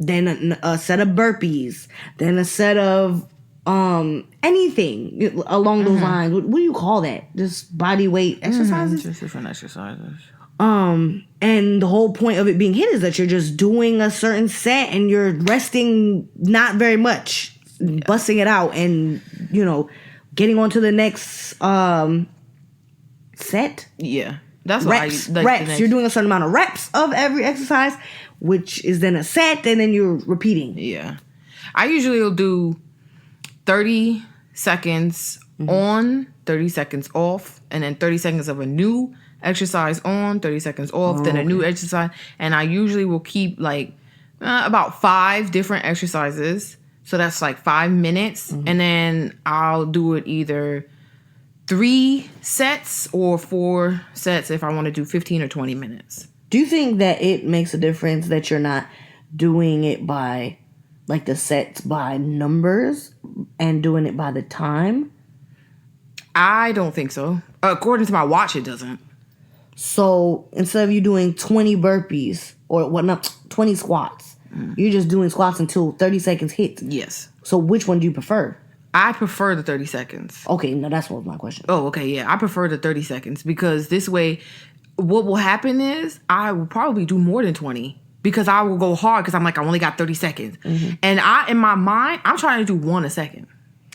then a set of burpees, then a set of anything along those lines. What do you call that? Just body weight exercises? Just different exercises. And the whole point of it being HIIT is that you're just doing a certain set and you're resting not very much, busting it out and, getting on to the next set. Yeah. That's reps. You're doing a certain amount of reps of every exercise, which is then a set, and then you're repeating. Yeah. I usually will do 30 seconds on, 30 seconds off, and then 30 seconds of a new exercise on, 30 seconds off, then a new exercise. And I usually will keep about 5 different exercises. So that's 5 minutes. And then I'll do it either 3 sets or 4 sets if I want to do 15 or 20 minutes. Do you think that it makes a difference that you're not doing it by the sets by numbers and doing it by the time? I don't think so. According to my watch, it doesn't. So instead of you doing 20 burpees or 20 squats, you're just doing squats until 30 seconds hit. Yes. So which one do you prefer? I prefer the 30 seconds. Okay, no, that's what was my question. Oh, okay, yeah. I prefer the 30 seconds because this way, what will happen is I will probably do more than 20 because I will go hard because I'm I only got 30 seconds. And in my mind, I'm trying to do 1 a second.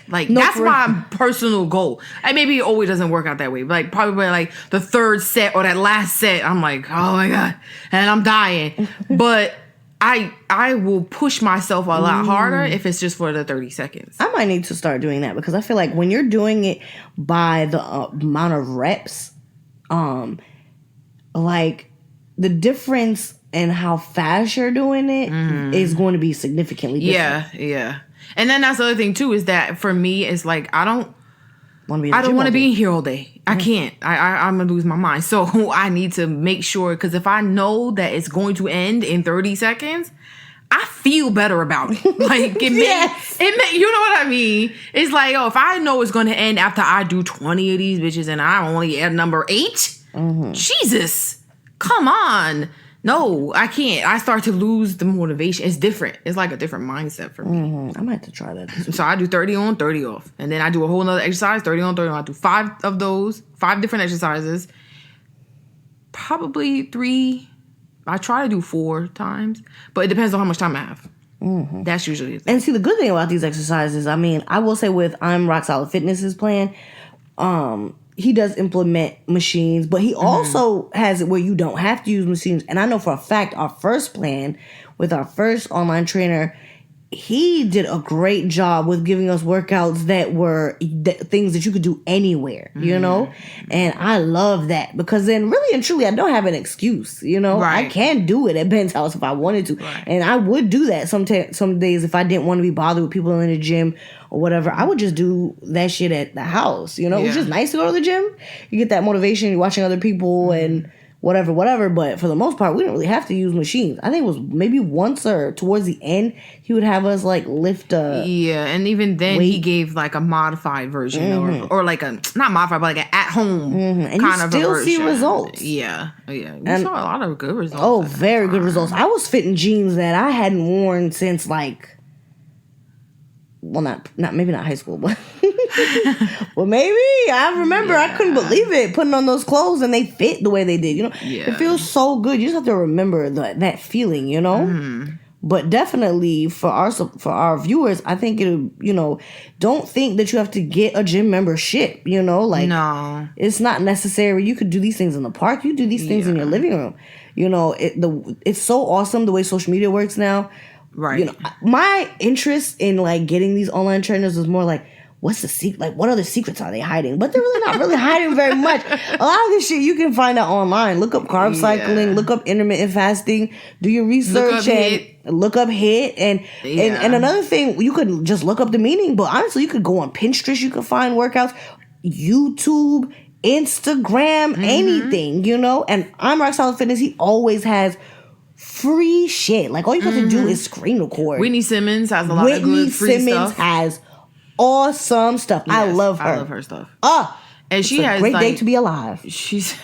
That's my personal goal. And maybe it always doesn't work out that way. But probably the third set or that last set, I'm oh my God. And I'm dying. But I will push myself a lot harder if it's just for the 30 seconds. I might need to start doing that because I feel like when you're doing it by the amount of reps, the difference in how fast you're doing it is going to be significantly different. Yeah. And then that's the other thing too is that for me it's I don't want to be in here all day. I can't. I'm gonna lose my mind. So I need to make sure because if I know that it's going to end in 30 seconds, I feel better about it. Yes. You know what I mean? It's if I know it's going to end after I do 20 of these bitches and I only at number 8, Jesus, come on. No, I can't. I start to lose the motivation. It's different. It's a different mindset for me. I might have to try that. So I do 30 on, 30 off. And then I do a whole nother exercise, 30 on, 30 on. I do 5 of those, 5 different exercises. Probably 3. I try to do 4 times. But it depends on how much time I have. That's usually it. And see, the good thing about these exercises, I will say with I'm Rock Solid Fitness's plan, he does implement machines, but he also has it where you don't have to use machines. And I know for a fact our first plan with our first online trainer, he did a great job with giving us workouts that were things that you could do anywhere, And I love that because then really and truly I don't have an excuse, Right. I can do it at Ben's house if I wanted to. Right. And I would do that some days if I didn't want to be bothered with people in the gym or whatever. I would just do that shit at the house, It was just nice to go to the gym. You get that motivation, you're watching other people and whatever. But for the most part, we didn't really have to use machines. I think it was maybe once or towards the end, he would have us lift a and even then weight. He gave a modified version or a not modified but an at home and kind of still see results. Yeah. We saw a lot of good results. Oh, very good results. I was fitting jeans that I hadn't worn since maybe not high school, but well, maybe I remember. I couldn't believe it putting on those clothes and they fit the way they did. It feels so good. You just have to remember that feeling. But definitely for our viewers, I think it'll don't think that you have to get a gym membership. No, it's not necessary. You could do these things in the park. You do these things in your living room. It's so awesome the way social media works now. Right. My interest in getting these online trainers was more what's the secret? What other secrets are they hiding? But they're really not really hiding very much. A lot of this shit you can find out online. Look up carb cycling. Look up intermittent fasting. Do your research look up HIIT. And another thing, you could just look up the meaning. But honestly, you could go on Pinterest. You could find workouts. YouTube, Instagram, anything. And I'm Rock Solid Fitness. He always has free shit. All you have to do is screen record. Whitney Simmons has a lot of good free stuff. Whitney Simmons has awesome stuff. Yes, I love her. I love her stuff. And she has a great day to be alive. It's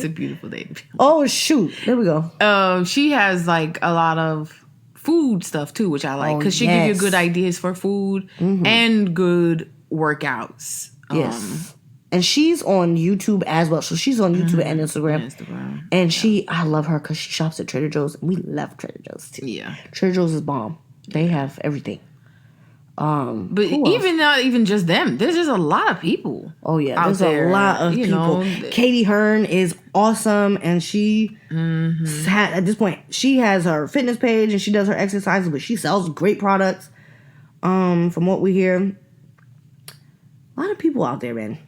a beautiful day to be alive. Oh shoot. There we go. She has a lot of food stuff too, which I like because she gives you good ideas for food and good workouts. Yes. And she's on YouTube as well. So she's on YouTube and Instagram. And I love her because she shops at Trader Joe's. And we love Trader Joe's too. Yeah. Trader Joe's is bomb. They have everything. But even not even just them, there's just a lot of people. Oh yeah, there's a lot of people. Katie Hearn is awesome, and she at this point she has her fitness page and she does her exercises, but she sells great products. From what we hear, a lot of people out there, man.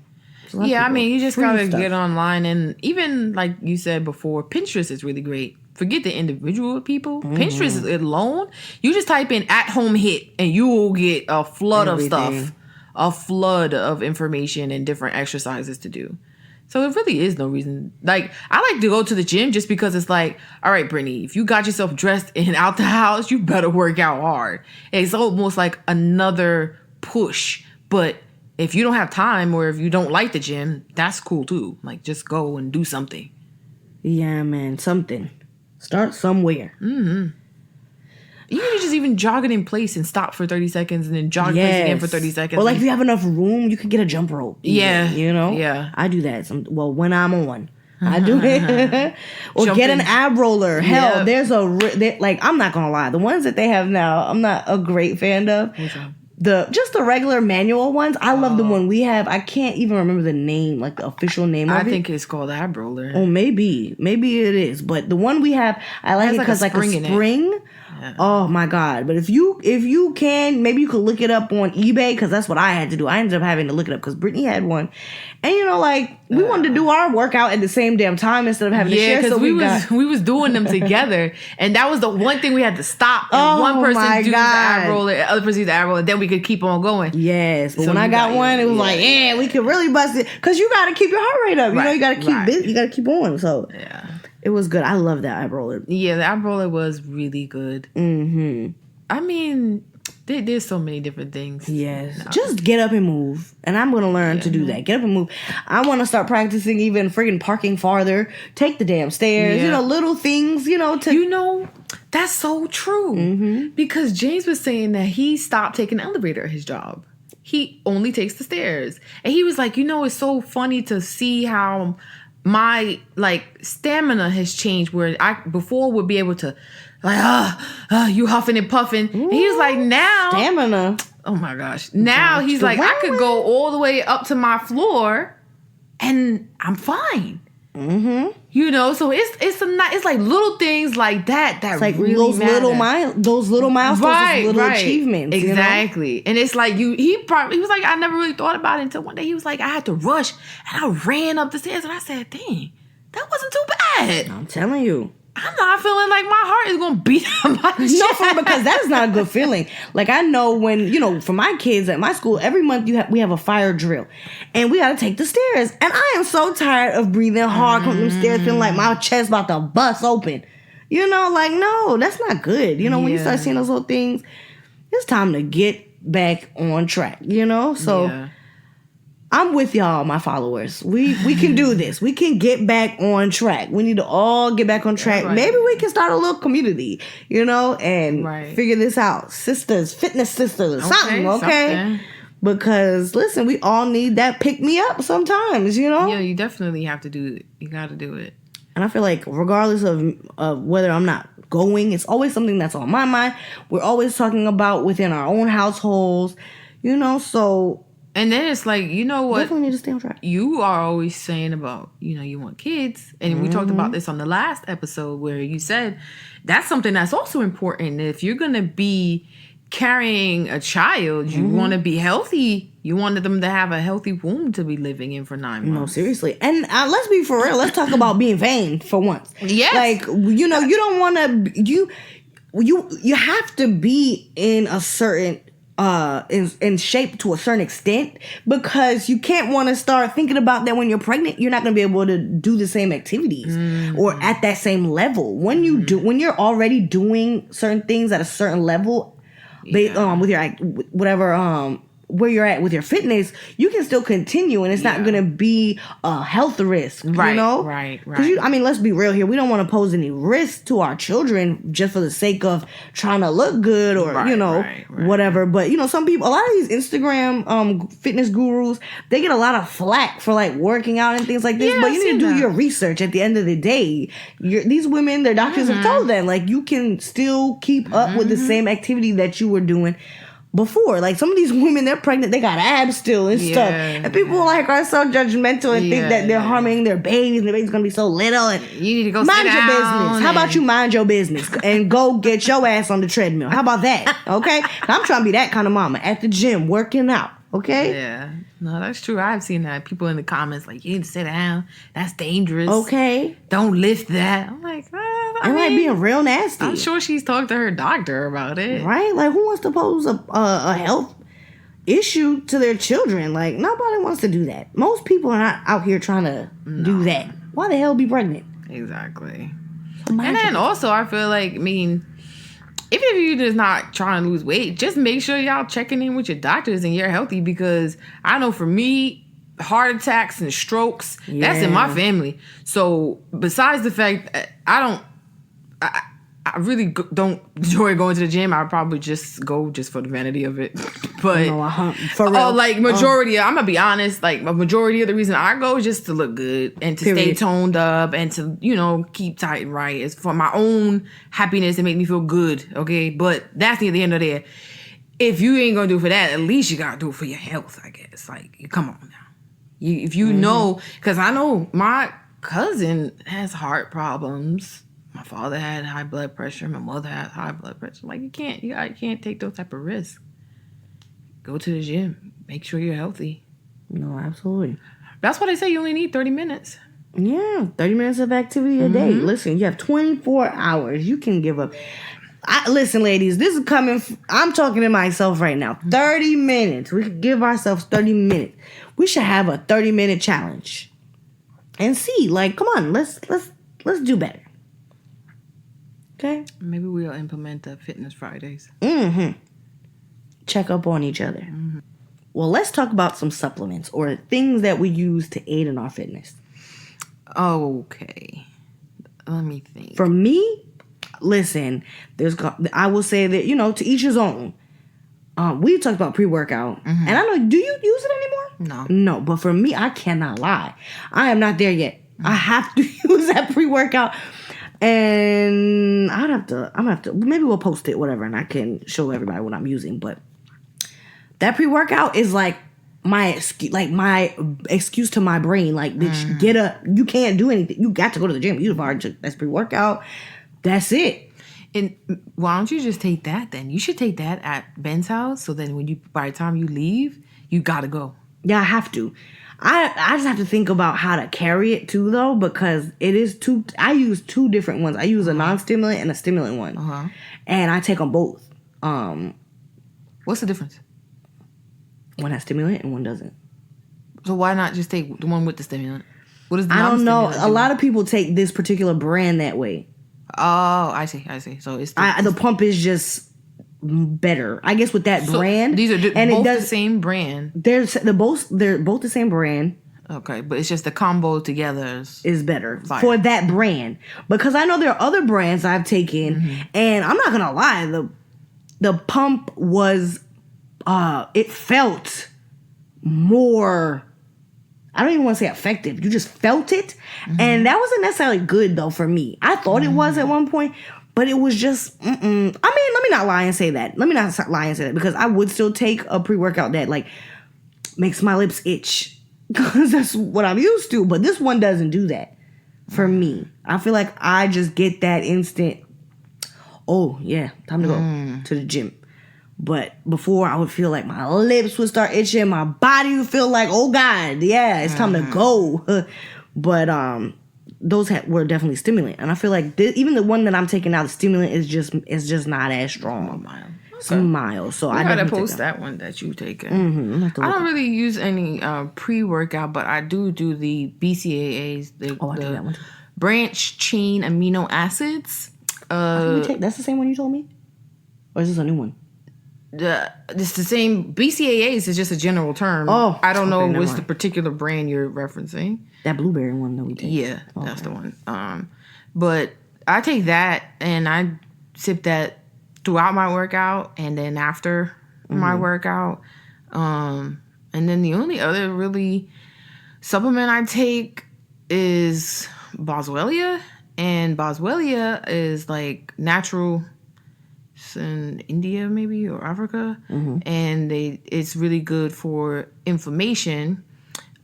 Yeah, I mean, you just gotta get online, and even like you said before, Pinterest is really great. Forget the individual people. Pinterest alone, you just type in "at-home hit" and you will get a flood of stuff, a flood of information and different exercises to do. So it really is no reason. Like, I like to go to the gym just because it's like, all right, Brittany, if you got yourself dressed and out the house, you better work out hard. It's almost like another push. But if you don't have time or if you don't like the gym, that's cool too. Like, just go and do something. Yeah, man, something. Start somewhere. You can just even jog it in place and stop for 30 seconds and then jog in place again for 30 seconds. Or like if you have enough room, you could get a jump rope. Yeah. You know? Yeah. I do that. When I'm on. I do it. Or get an ab roller. Hell, there's like, I'm not going to lie. The ones that they have now, I'm not a great fan of. Which one? Just the regular manual ones. I love the one we have. I can't even remember the name, like the official name of it. I think it's called ab roller. Oh, maybe it is. But the one we have, I like it because like a spring. Yeah. Oh my God. But if you can, maybe you could look it up on eBay, because that's what I had to do. I ended up having to look it up because Brittany had one. And we wanted to do our workout at the same damn time instead of having to share. So we was doing them together, and that was the one thing we had to stop. And one person do the ab roller, the other person do the ab roller, then we could keep on going. Yes, but so when I got one, it was like, we could really bust it, because you got to keep your heart rate up. You know, you got to keep you got to keep on. So it was good. I love that ab roller. Yeah, the ab roller was really good. I mean, there's so many different things. Yes. Just get up and move. And I'm going to learn to do that. Get up and move. I want to start practicing even friggin' parking farther. Take the damn stairs. Yeah. Little things, that's so true. Because James was saying that he stopped taking the elevator at his job. He only takes the stairs. And he was like, it's so funny to see how my stamina has changed, where I before would be able to you huffing and puffing. And he was like, now stamina. Oh my gosh. Now he's like, I could go all the way up to my floor and I'm fine. So it's like little things like that it's like really those matter. Those little milestones, those little achievements. Exactly. And it's like he was like, I never really thought about it until one day he was like, I had to rush and I ran up the stairs and I said, dang, that wasn't too bad. I'm telling you. I'm not feeling like my heart is going to beat on my chest. No, because that is not a good feeling. Like, I know when, for my kids at my school, every month we have a fire drill. And we got to take the stairs. And I am so tired of breathing hard, coming them stairs, feeling like my chest about to bust open. No, that's not good. When you start seeing those little things, it's time to get back on track, So... Yeah. I'm with y'all, my followers. We can do this. We can get back on track. We need to all get back on track. Right. Maybe we can start a little community, and figure this out. Sisters, fitness sisters, something. Because, listen, we all need that pick-me-up sometimes, Yeah, you definitely have to do it. You got to do it. And I feel like regardless of whether I'm not going, it's always something that's on my mind. We're always talking about within our own households, so... And then it's like, what? Definitely need to stay on track. You are always saying about, you want kids. And we talked about this on the last episode where you said that's something that's also important. If you're going to be carrying a child, you want to be healthy. You wanted them to have a healthy womb to be living in for 9 months. No, seriously. And let's be for real. Let's talk about being vain for once. Yes. Like, you don't want to... You have to be in a certain... in shape to a certain extent, because you can't want to start thinking about that when you're pregnant. You're not going to be able to do the same activities or at that same level. When you're already doing certain things at a certain level, with your whatever where you're at with your fitness, you can still continue, and it's not going to be a health risk, right, you know? Right. I mean, let's be real here. We don't want to pose any risk to our children just for the sake of trying to look good or, whatever. But, some people, a lot of these Instagram fitness gurus, they get a lot of flack for, like, working out and things like this. But you need to do your research at the end of the day. These women, their doctors have told them, like, you can still keep up with the same activity that you were doing before. Like, some of these women, they're pregnant, they got abs still and stuff, and people like are so judgmental and think that they're harming their babies and the baby's gonna be so little, and you need to go mind your business. How about you mind your business and go get your ass on the treadmill? How about that? Okay, I'm trying to be that kind of mama at the gym working out. Okay, yeah, no, that's true. I've seen that people in the comments like, you need to sit down, that's dangerous, okay, don't lift that. I'm like, I mean, being real nasty. I'm sure she's talked to her doctor about it. Right? Like, who wants to pose a health issue to their children? Like, nobody wants to do that. Most people are not out here trying to do that. Why the hell be pregnant? Exactly. And then also, I feel like, even if you're just not trying to lose weight, just make sure y'all checking in with your doctors and you're healthy, because I know for me, heart attacks and strokes, that's in my family. So besides the fact I really don't enjoy going to the gym. I probably just go just for the vanity of it. But for real, like majority, I'm gonna be honest. Like a majority of the reason I go is just to look good and to stay toned up and to keep tight and right. It's for my own happiness and make me feel good. Okay, but that's the end of the day. If you ain't gonna do it for that, at least you gotta do it for your health. I guess. Like, come on now. If you know, because I know my cousin has heart problems. My father had high blood pressure. My mother had high blood pressure. Like, you can't take those type of risks. Go to the gym. Make sure you're healthy. No, absolutely. That's why they say you only need 30 minutes. Yeah, 30 minutes of activity a day. Listen, you have 24 hours. You can give up. Listen, ladies, this is coming. I'm talking to myself right now. 30 minutes. We could give ourselves 30 minutes. We should have a 30-minute challenge and see. Like, come on, let's do better. Okay. Maybe we'll implement the Fitness Fridays. Check up on each other. Well, let's talk about some supplements or things that we use to aid in our fitness. Okay. Let me think. For me, listen, I will say that, to each his own. We talked about pre-workout. And I know, do you use it anymore? No, but for me, I cannot lie. I am not there yet. I have to use that pre-workout. And I'm gonna have to, maybe we'll post it, whatever, and I can show everybody what I'm using. But that pre-workout is like my excuse to my brain. Like, bitch, get up. You can't do anything. You got to go to the gym. You've already took that's pre-workout. That's it. And why don't you just take that then? You should take that at Ben's house. So then by the time you leave, you gotta go. Yeah, I have to. I just have to think about how to carry it too, though, because I use two different ones. I use a non-stimulant and a stimulant one. And I take them both. What's the difference? One has stimulant and one doesn't. So why not just take the one with the stimulant? What is the I don't know. non-stimulant A lot of people take this particular brand that way. Oh, I see. So it's the pump is just better, I guess, with that brand. These are both the same brand. They're both the same brand. Okay, but it's just the combo together is better for that brand, because I know there are other brands I've taken, and I'm not gonna lie, the pump was it felt more. I don't even want to say effective. You just felt it, and that wasn't necessarily good though for me. I thought it was at one point. But it was just, I mean, let me not lie and say that. Because I would still take a pre-workout that, like, makes my lips itch. Because that's what I'm used to. But this one doesn't do that for me. I feel like I just get that instant, oh, yeah, time to go to the gym. But before, I would feel like my lips would start itching. My body would feel like, oh, God, yeah, it's time to go. But, those were definitely stimulant, and I feel like even the one that I'm taking out, the stimulant is just not as strong. It's mild. So I gotta post that one that you taken. I don't really use any pre-workout, but I do the BCAAs, the that one too. Branch chain amino acids. That's the same one you told me, or is this a new one? it's the same. BCAAs is just a general term. Oh, I don't know what's mind. the particular brand you're referencing. That blueberry one that we take. Yeah, that's the one. But I take that and I sip that throughout my workout and then after my workout. And then the only other really supplement I take is Boswellia. And Boswellia is like natural. It's in India maybe or Africa. And it's really good for inflammation.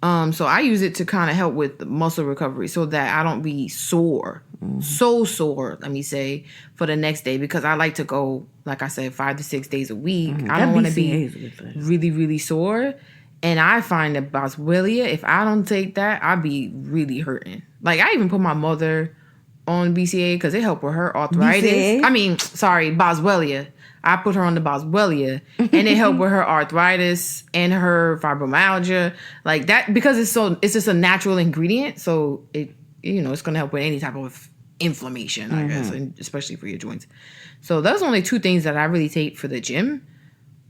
So I use it to kind of help with muscle recovery so that I don't be sore. So sore, let me say, for the next day because I like to go, like I said, 5 to 6 days a week. I don't want to be really, really sore. And I find that Boswellia, if I don't take that, I'll be really hurting. Like I even put my mother on BCA because it helped with her arthritis. BCA? Boswellia. I put her on the Boswellia and it helped with her arthritis and her fibromyalgia. Like that, because it's just a natural ingredient. So it's going to help with any type of inflammation, I guess, and especially for your joints. So those are only 2 things that I really take for the gym.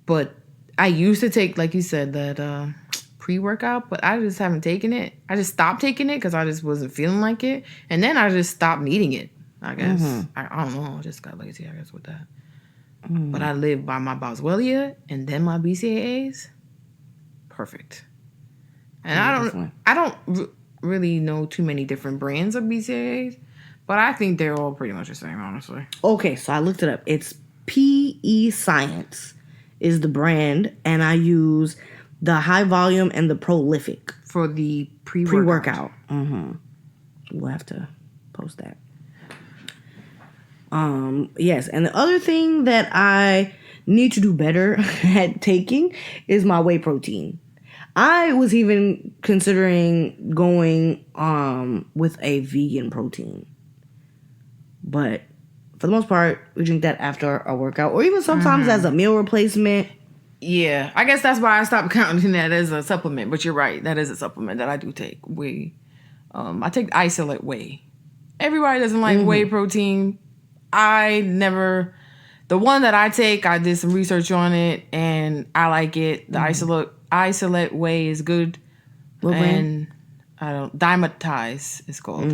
But I used to take, like you said, that pre-workout, but I just haven't taken it. I just stopped taking it because I just wasn't feeling like it. And then I just stopped needing it, I guess. I don't know. I just got lazy, I guess, with that. But I live by my Boswellia and then my BCAAs. Perfect. And I don't really know too many different brands of BCAAs, but I think they're all pretty much the same, honestly. Okay, so I looked it up. It's PE Science is the brand, and I use the high volume and the prolific for the pre-workout. We'll have to post that. Yes, and the other thing that I need to do better at taking is my whey protein. I was even considering going with a vegan protein. But for the most part, we drink that after our workout or even sometimes as a meal replacement. Yeah, I guess that's why I stopped counting that as a supplement. But you're right, that is a supplement that I do take. Whey. I take isolate whey. Everybody doesn't like whey protein. The one that I take, I did some research on it and I like it. The isolate whey is good. What brand? Dimetize it's called.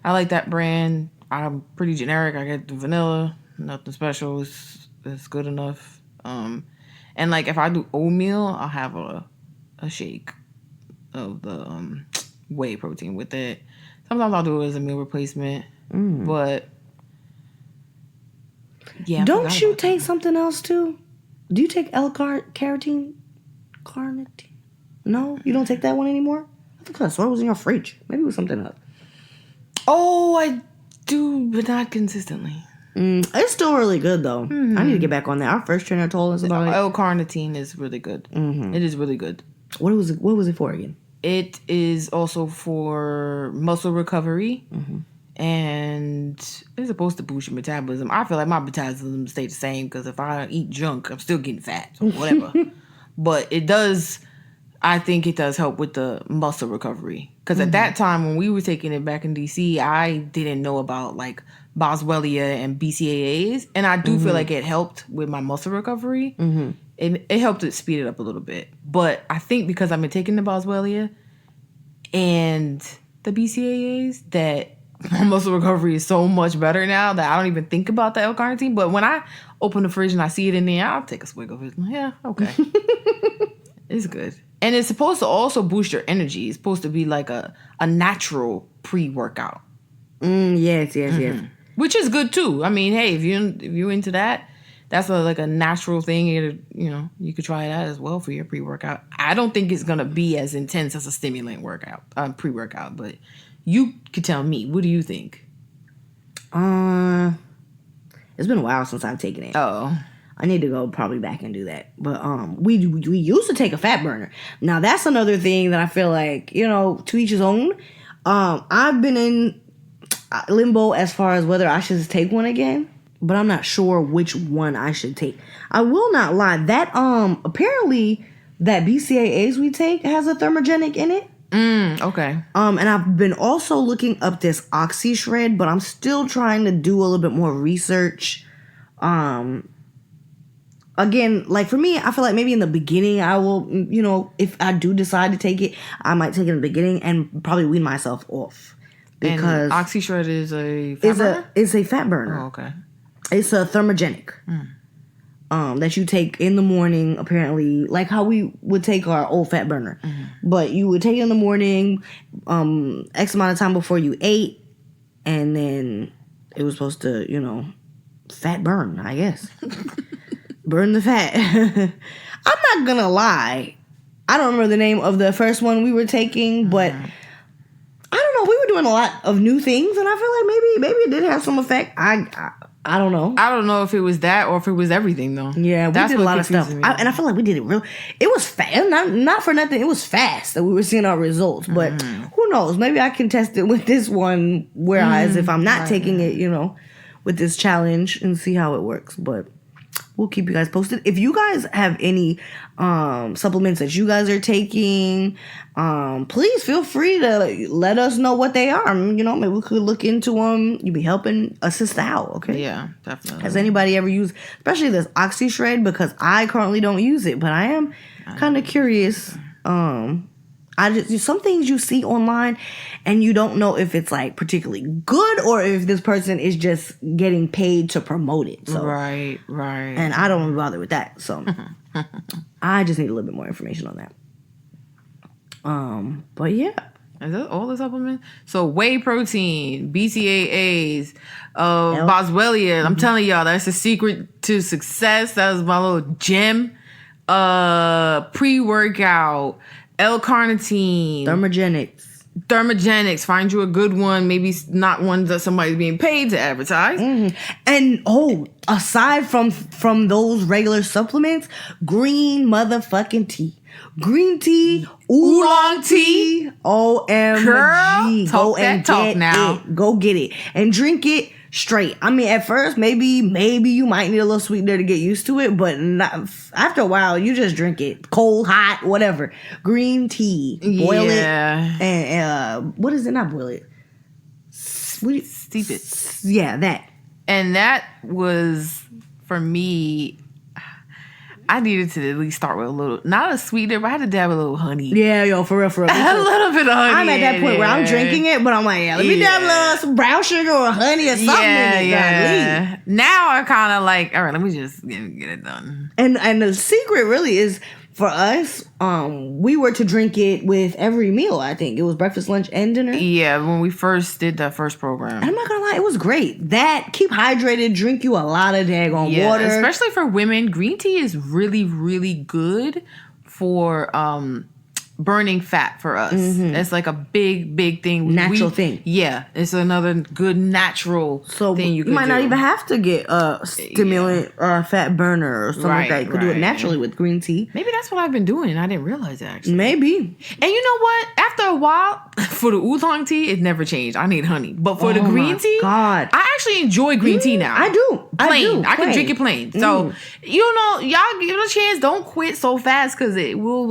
I like that brand. I'm pretty generic. I get the vanilla, nothing special. It's good enough. And like if I do oatmeal, I'll have a shake of the whey protein with it. Sometimes I'll do it as a meal replacement, but yeah. Don't you take something else too? Do you take L-carnitine? Carnitine? No, you don't take that one anymore. I think I saw it was in your fridge. Maybe it was something else. Oh, I do, but not consistently. It's still really good though. I need to get back on that. Our first trainer told us about it. L-carnitine is really good. It is really good. What was it for again? It is also for muscle recovery, and it's supposed to boost your metabolism. I feel like my metabolism stays the same because if I eat junk, I'm still getting fat, so whatever. But it does. I think it does help with the muscle recovery because at that time when we were taking it back in DC, I didn't know about like Boswellia and BCAAs, and I do feel like it helped with my muscle recovery. It helped it speed it up a little bit. But I think because I've been taking the Boswellia and the BCAAs that my muscle recovery is so much better now that I don't even think about the L-carnitine. But when I open the fridge and I see it in there, I'll take a swig of it. Yeah, okay. It's good. And it's supposed to also boost your energy. It's supposed to be like a natural pre-workout. Yes. Which is good too. I mean, hey, if you're into that, that's like a natural thing. You could try that as well for your pre-workout. I don't think it's gonna be as intense as a stimulant workout, pre-workout. But you could tell me. What do you think? It's been a while since I've taken it. Oh. I need to go probably back and do that. But we used to take a fat burner. Now that's another thing that I feel like, to each his own. I've been in limbo as far as whether I should take one again, but I'm not sure which one I should take. I will not lie. That apparently that BCAAs we take has a thermogenic in it. Okay. And I've been also looking up this Oxy Shred, but I'm still trying to do a little bit more research again, like for me, I feel like maybe in the beginning I will, if I do decide to take it, I might take it in the beginning and probably wean myself off. Because and OxyShred is a fat burner? It's a fat burner. Oh, okay. It's a thermogenic. That you take in the morning, apparently, like how we would take our old fat burner. But you would take it in the morning, X amount of time before you ate, and then it was supposed to, fat burn, I guess. Burn the fat. I'm not gonna lie. I don't remember the name of the first one we were taking, but I don't know. We were doing a lot of new things, and I feel like maybe it did have some effect. I don't know. I don't know if it was that or if it was everything, though. Yeah, we did a lot of stuff. And I feel like we did it real. It was fast. Not for nothing. It was fast that we were seeing our results. But who knows? Maybe I can test it with this one. Whereas if I'm not taking it, with this challenge and see how it works. But we'll keep you guys posted. If you guys have any supplements that you guys are taking, please feel free to let us know what they are. Maybe we could look into them. You'd be helping a sister out, okay? Yeah, definitely. Has anybody ever used, especially this OxyShred? Because I currently don't use it, but I am kind of curious. Some things you see online and you don't know if it's like particularly good or if this person is just getting paid to promote it. So, right. And I don't want to bother with that. So I just need a little bit more information on that. But yeah. Is that all the supplements? So whey protein, BCAAs, boswellia. I'm telling y'all, that's the secret to success. That was my little gem. Pre-workout, L-carnitine. Thermogenics. Find you a good one. Maybe not one that somebody's being paid to advertise. And aside from those regular supplements, green motherfucking tea. Green tea, oolong tea. OMG. Girl, talk that talk now. Go get it. And drink it straight. I mean, at first, maybe you might need a little sweetener to get used to it, but after a while, you just drink it. Cold, hot, whatever. Green tea. Boil it. And what is it? Not boil it. Steep it. Yeah, that. And that was, for me, I needed to at least start with a little, not a sweetener, but I had to dab a little honey. Yeah, yo, for real. A little bit of honey. I'm at that point where I'm drinking it, but I'm like, let me dab a little some brown sugar or honey or something in it. Yeah. Now I kind of like, all right, let me just get it done. And the secret really is, for us, we were to drink it with every meal, I think. It was breakfast, lunch, and dinner. Yeah, when we first did that first program. And I'm not gonna lie, it was great. That, keep hydrated, drink you a lot of daggone water. Especially for women, green tea is really, really good for burning fat for us. It's like a big thing. Natural thing. Yeah, it's another good natural thing you might do. not even have to get a stimulant or a fat burner or something like that. You could do it naturally with green tea. Maybe that's what I've been doing and I didn't realize it, actually. Maybe. And you know what? After a while, for the oolong tea, it never changed. I need honey. But for the green tea, God, I actually enjoy green tea now. I do. Plain. I can drink it plain. So, y'all give it a chance. Don't quit so fast because it will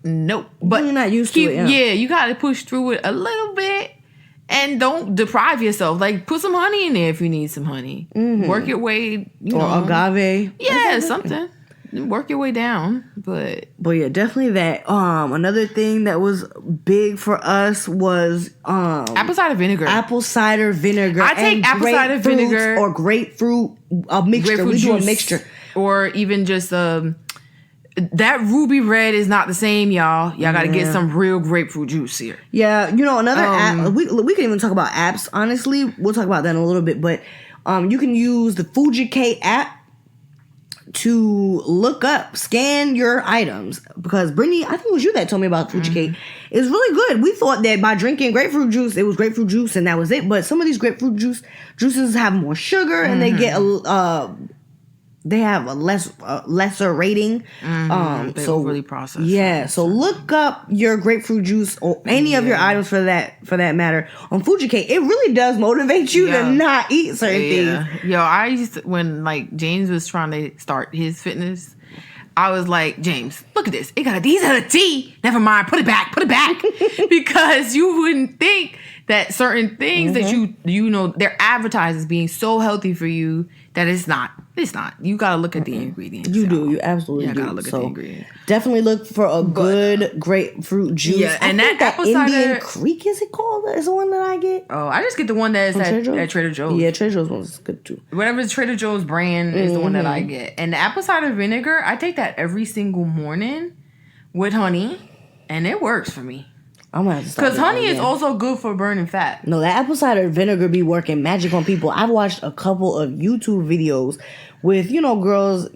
nope. But you're not used to it. Yeah, you got to push through it a little bit and don't deprive yourself. Like, put some honey in there if you need some honey. Work your way, or agave. Yeah, something. Work your way down. But yeah, definitely that. Another thing that was big for us was apple cider vinegar. Apple cider vinegar. I take apple cider vinegar or grapefruit, a mixture. We do a mixture. Or even just that ruby red is not the same, y'all. Y'all got to get some real grapefruit juice here. Yeah, another app. We can even talk about apps. Honestly, we'll talk about that in a little bit. But you can use the FujiK app to scan your items. Because Brittany, I think it was you that told me about FujiK. It's really good. We thought that by drinking grapefruit juice, it was grapefruit juice and that was it. But some of these grapefruit juices have more sugar and they get they have a lesser rating. They're overly processed. Yeah, so look up your grapefruit juice or any of your items for that matter on FujiK. It really does motivate you to not eat certain things. Yo, I used to, when James was trying to start his fitness, I was like, James, look at this. These are the tea. Never mind. Put it back. Because you wouldn't think that certain things that they're advertised as being so healthy for you that it's not. It's not. You gotta look at the ingredients. You do. You absolutely do. Gotta look at the ingredients. Definitely look for a good grapefruit juice. Yeah, and that apple Indian Creek, is it called? Is the one that I get. Oh, I just get the one that is at Trader Joe's. Yeah, Trader Joe's one's good too. Whatever Trader Joe's brand is the one that I get. And the apple cider vinegar, I take that every single morning with honey, and it works for me. I'm gonna have to start. Because honey is also good for burning fat. No, that apple cider vinegar be working magic on people. I've watched a couple of YouTube videos with, girls,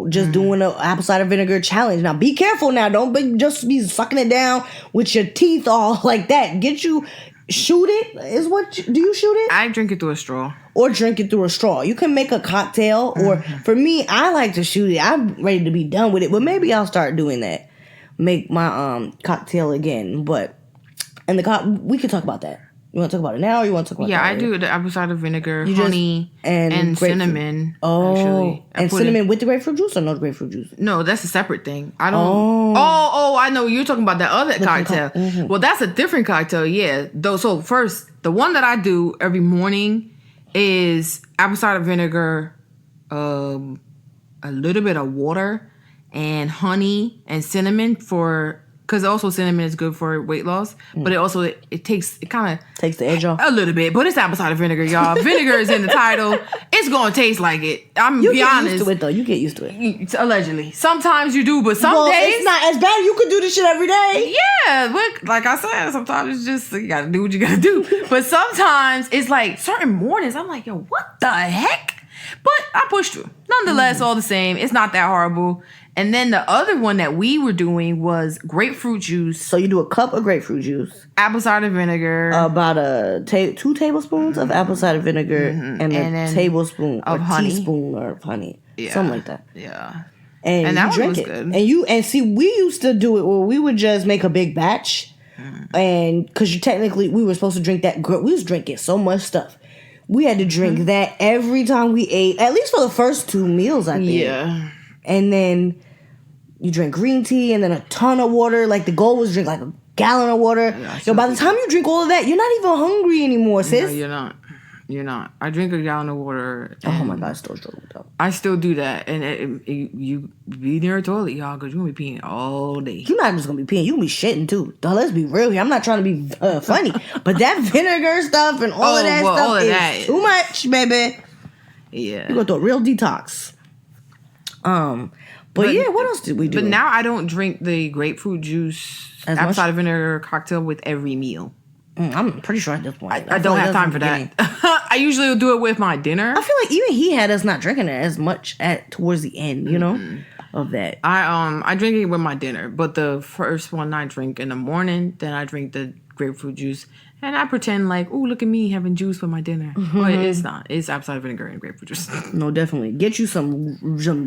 just doing the apple cider vinegar challenge. Now, be careful now. Don't just be sucking it down with your teeth all like that. Shoot it. Do you shoot it? I drink it through a straw. Or drink it through a straw. You can make a cocktail. Or, for me, I like to shoot it. I'm ready to be done with it. But maybe I'll start doing that. Make my cocktail again, but we can talk about that. You want to talk about it now, or you want to talk about that? Yeah, I do the apple cider vinegar, honey, and cinnamon. Oh, actually. And cinnamon with the grapefruit juice or no grapefruit juice? No, that's a separate thing. I don't. Oh, I know you're talking about that other cocktail. Well, that's a different cocktail. Yeah. So first, the one that I do every morning is apple cider vinegar, a little bit of water, and honey and cinnamon because also cinnamon is good for weight loss, but it kind of takes the edge off a little bit. But it's apple cider vinegar, y'all. Vinegar is in the title. It's gonna taste like it. You get used to it though. You get used to it. Allegedly, sometimes you do, but some days it's not as bad. You could do this shit every day. Yeah, but like I said, sometimes it's just you gotta do what you gotta do. But sometimes it's like certain mornings, I'm like, yo, what the heck? But I pushed through. Nonetheless, all the same, it's not that horrible. And then the other one that we were doing was grapefruit juice. So you do a cup of grapefruit juice, apple cider vinegar, about 2 tablespoons of apple cider vinegar, and a tablespoon of honey, teaspoon of honey, something like that. Yeah, and that you drink it. Good. And see, we used to do it where we would just make a big batch, and because we were supposed to drink that. We was drinking so much stuff. We had to drink that every time we ate, at least for the first 2 meals, I think. Yeah. And then you drink green tea and then a ton of water. Like, the goal was to drink like a gallon of water. Yeah, by the time you drink all of that, you're not even hungry anymore, sis. No, you're not. You're not. I drink a gallon of water. Oh my God, I still struggle with that. I still do that. And you be near a toilet, y'all, because you're going to be peeing all day. You're not just going to be peeing. You're going to be shitting too. Let's be real here. I'm not trying to be funny. But that vinegar stuff and all of that stuff is too much, baby. Yeah. You're going through a real detox. But yeah, what else did we do? But now I don't drink the grapefruit juice, apple cider vinegar cocktail with every meal. I'm pretty sure at this point. I don't have time for that. I usually will do it with my dinner. I feel like even he had us not drinking it as much towards the end, of that. I drink it with my dinner, but the first one I drink in the morning, then I drink the grapefruit juice. And I pretend like, oh, look at me having juice with my dinner. But it's not. It's apple cider vinegar and grapefruit juice. No, definitely. Get you some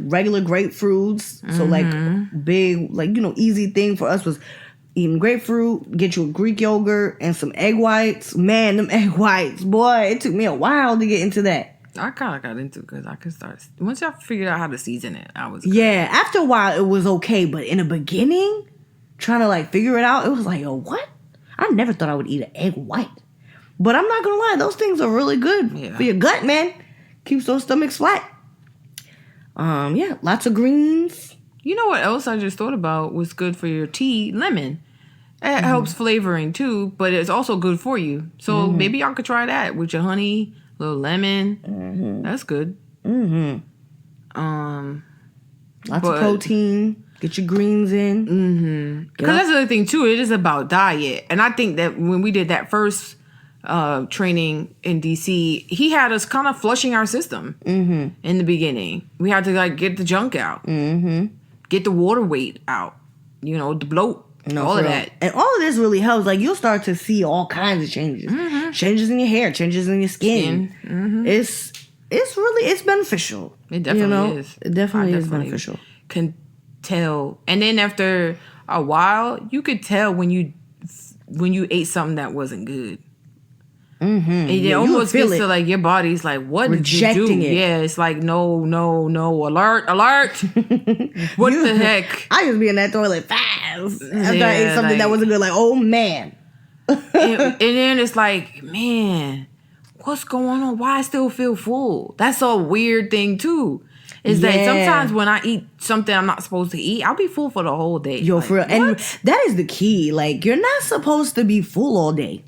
regular grapefruits. So, like, big, easy thing for us was eating grapefruit, get you a Greek yogurt, and some egg whites. Man, them egg whites, boy, it took me a while to get into that. I kind of got into it because I could start. Once I figured out how to season it, I was good. Yeah, after a while, it was okay. But in the beginning, trying to, figure it out, it was like, yo, what? I never thought I would eat an egg white. But I'm not going to lie. Those things are really good for your gut, man. Keeps those stomachs flat. Yeah, lots of greens. You know what else I just thought about was good for your tea? Lemon. It helps flavoring, too. But it's also good for you. So maybe y'all could try that with your honey, a little lemon. That's good. Lots of protein. Get your greens in. Because that's the other thing, too. It is about diet. And I think that when we did that first training in D.C., he had us kind of flushing our system in the beginning. We had to, get the junk out. Get the water weight out. The bloat. All of that. And all of this really helps. You'll start to see all kinds of changes. Changes in your hair. Changes in your skin. It's beneficial. It definitely is. It definitely is beneficial. Can tell. And then after a while, you could tell when you ate something that wasn't good. And it almost gets to your body's like, what did you do? It. Yeah, it's like no, alert. What the heck? I used to be in that toilet fast after I ate something that wasn't good. Like, oh man. and then it's like, man, what's going on? Why I still feel full? That's a weird thing too. Is that sometimes when I eat something I'm not supposed to eat, I'll be full for the whole day. Yo, like, for real. And that is the key. Like, you're not supposed to be full all day.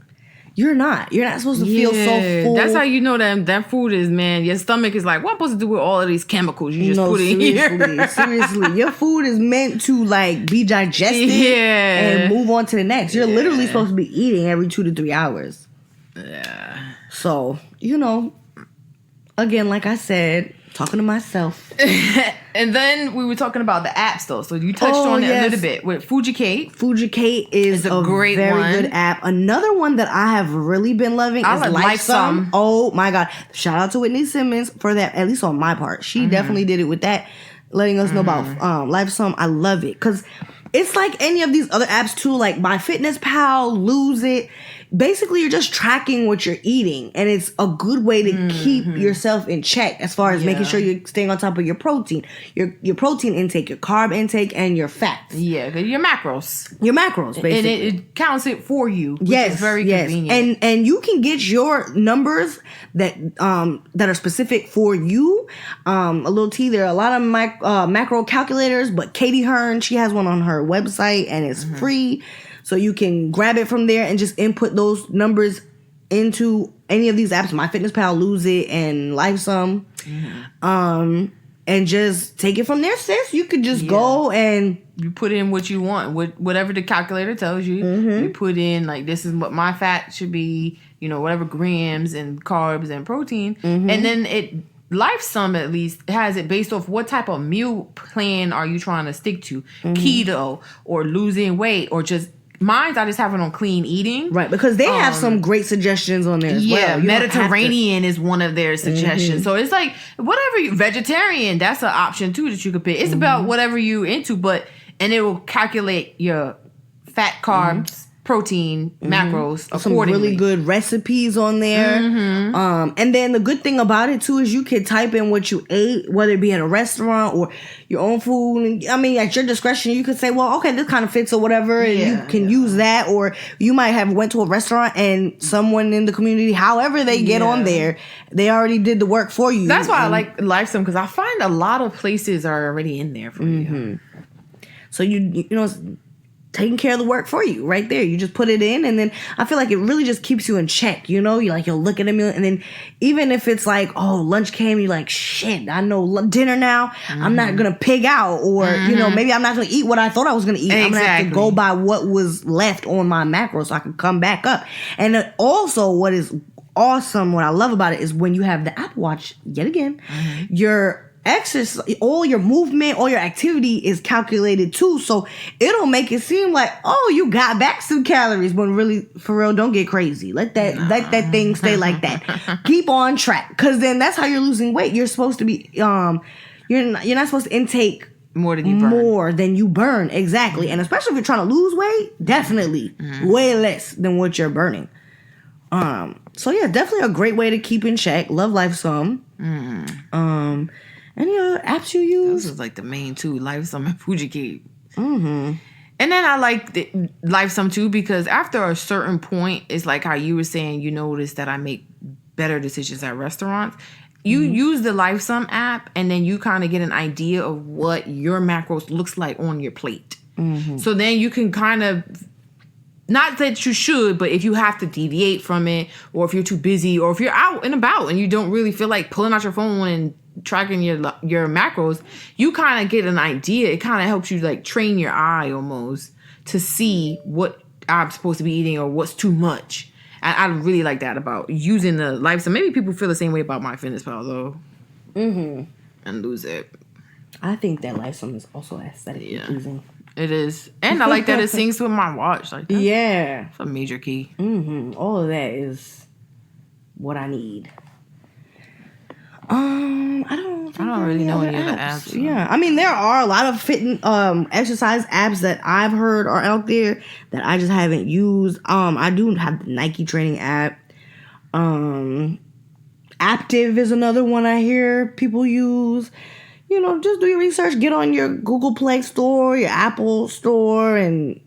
You're not. You're not supposed to feel so full. That's how you know that food is, man. Your stomach is like, what am I supposed to do with all of these chemicals you just put in here? Seriously. Your food is meant to, like, be digested and move on to the next. You're literally supposed to be eating every 2 to 3 hours. Yeah. So, again, like I said, talking to myself. And then we were talking about the apps, though. So you touched on it a little bit with Fujikate. Fujikate is a great very good app. Another one that I have really been loving is LifeSum. Oh my God. Shout out to Whitney Simmons for that, at least on my part. She definitely did it with that, letting us know about LifeSum. I love it because it's like any of these other apps too, like MyFitnessPal, Lose It. Basically, you're just tracking what you're eating, and it's a good way to keep yourself in check as far as making sure you're staying on top of your protein, your protein intake, your carb intake, and your fats. Yeah, your macros. Your macros, basically. And it counts it for you, which is very convenient. And you can get your numbers that are specific for you. A little tea, there are a lot of macro calculators, but Katie Hearn, she has one on her website, and it's free. So you can grab it from there and just input those numbers into any of these apps, MyFitnessPal, Lose It, and LifeSum. And just take it from there, sis. You could just go and... You put in what you want. Whatever the calculator tells you. You put in, like, this is what my fat should be, whatever grams and carbs and protein. And then LifeSum at least has it based off what type of meal plan are you trying to stick to. Keto or losing weight or just... Mine, I just have it on clean eating. Right, because they have some great suggestions on there as well. Mediterranean is one of their suggestions. So it's like, whatever vegetarian, that's an option too that you could pick. It's about whatever you into, and it will calculate your fat, carbs, protein, macros accordingly. Some really good recipes on there. And then the good thing about it too is you can type in what you ate, whether it be at a restaurant or your own food. I mean, at your discretion, you could say, well, okay, this kind of fits or whatever, and you can use that. Or you might have went to a restaurant and someone in the community, however they get on there, they already did the work for you. That's why I like LifeSum, because I find a lot of places are already in there for you. So you know, taking care of the work for you right there. You just put it in, and then I feel like it really just keeps you in check. You'll look at a meal, and then even if it's like, oh, lunch came, you're like, shit, I know dinner now. I'm not gonna pig out, or maybe I'm not gonna eat what I thought I was gonna eat. I'm gonna have to go by what was left on my macro so I can come back up. And also, what is awesome, what I love about it is when you have the Apple Watch yet again, your exercise, all your movement, all your activity is calculated too, so it'll make it seem like, oh, you got back some calories, when really, for real, don't get crazy. Let that thing stay like that. Keep on track, because then that's how you're losing weight. You're supposed to be you're not supposed to intake more than you burn. Exactly. And especially if you're trying to lose weight, definitely way less than what you're burning. So yeah, definitely a great way to keep in check. Love LifeSum. Any other apps you use? This is like the main two, LifeSum and Fujikate. And then I like LifeSum too, because after a certain point, it's like how you were saying, you notice that I make better decisions at restaurants. You use the LifeSum app, and then you kind of get an idea of what your macros looks like on your plate. So then you can kind of, not that you should, but if you have to deviate from it, or if you're too busy, or if you're out and about and you don't really feel like pulling out your phone and tracking your macros, you kind of get an idea. It kind of helps you like train your eye almost to see what I'm supposed to be eating or what's too much. And I really like that about using the LifeSum. Maybe people feel the same way about MyFitnessPal though. And Lose It. I think that LifeSum is also aesthetically pleasing. It is. And I like that it syncs with my watch. Like that. Yeah. It's a major key. All of that is what I need. I don't really know any other apps. So. Yeah. I mean, there are a lot of exercise apps that I've heard are out there that I just haven't used. I do have the Nike training app. Active is another one I hear people use. Just do your research. Get on your Google Play Store, your Apple Store, and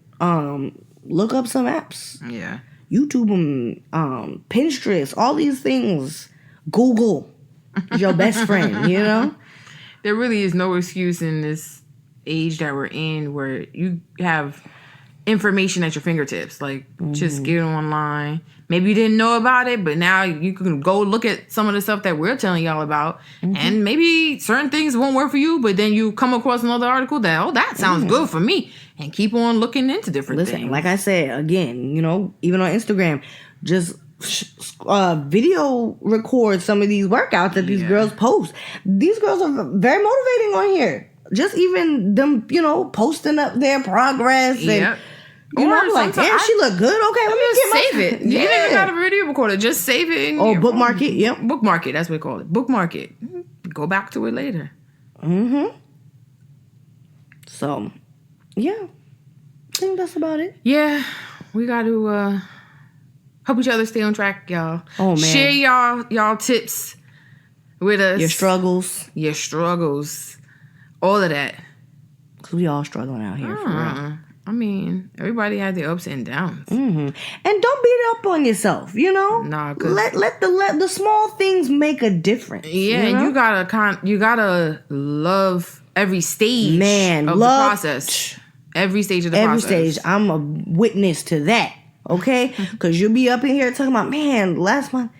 look up some apps. Yeah. YouTube them, Pinterest, all these things. Google is your best friend, you know? There really is no excuse in this age that we're in where you have information at your fingertips. Like, just get it online. Maybe you didn't know about it, but now you can go look at some of the stuff that we're telling y'all about. And maybe certain things won't work for you, but then you come across another article that sounds good for me. And keep on looking into different things. Like I said, again, you know, even on Instagram, just video record some of these workouts that these girls post. These girls are very motivating on here. Just even them, you know, posting up their progress and you know, I'm like, damn, she look good. Okay, let me just save it. You ain't even got a video recorder. Just save it. In bookmark it. Yep, bookmark it. That's what we call it. Bookmark it. Go back to it later. So, yeah, I think that's about it. Yeah, we got to help each other stay on track, y'all. Oh man, share y'all tips with us. Your struggles, all of that. Cause we all struggling out here. For real. I mean, everybody has their ups and downs. And don't beat up on yourself, you know? Nah, let the small things make a difference. Yeah, you know? And you gotta love every stage of the process. Every stage of the process. Every stage. I'm a witness to that. Okay? Because you'll be up in here talking about, man, last month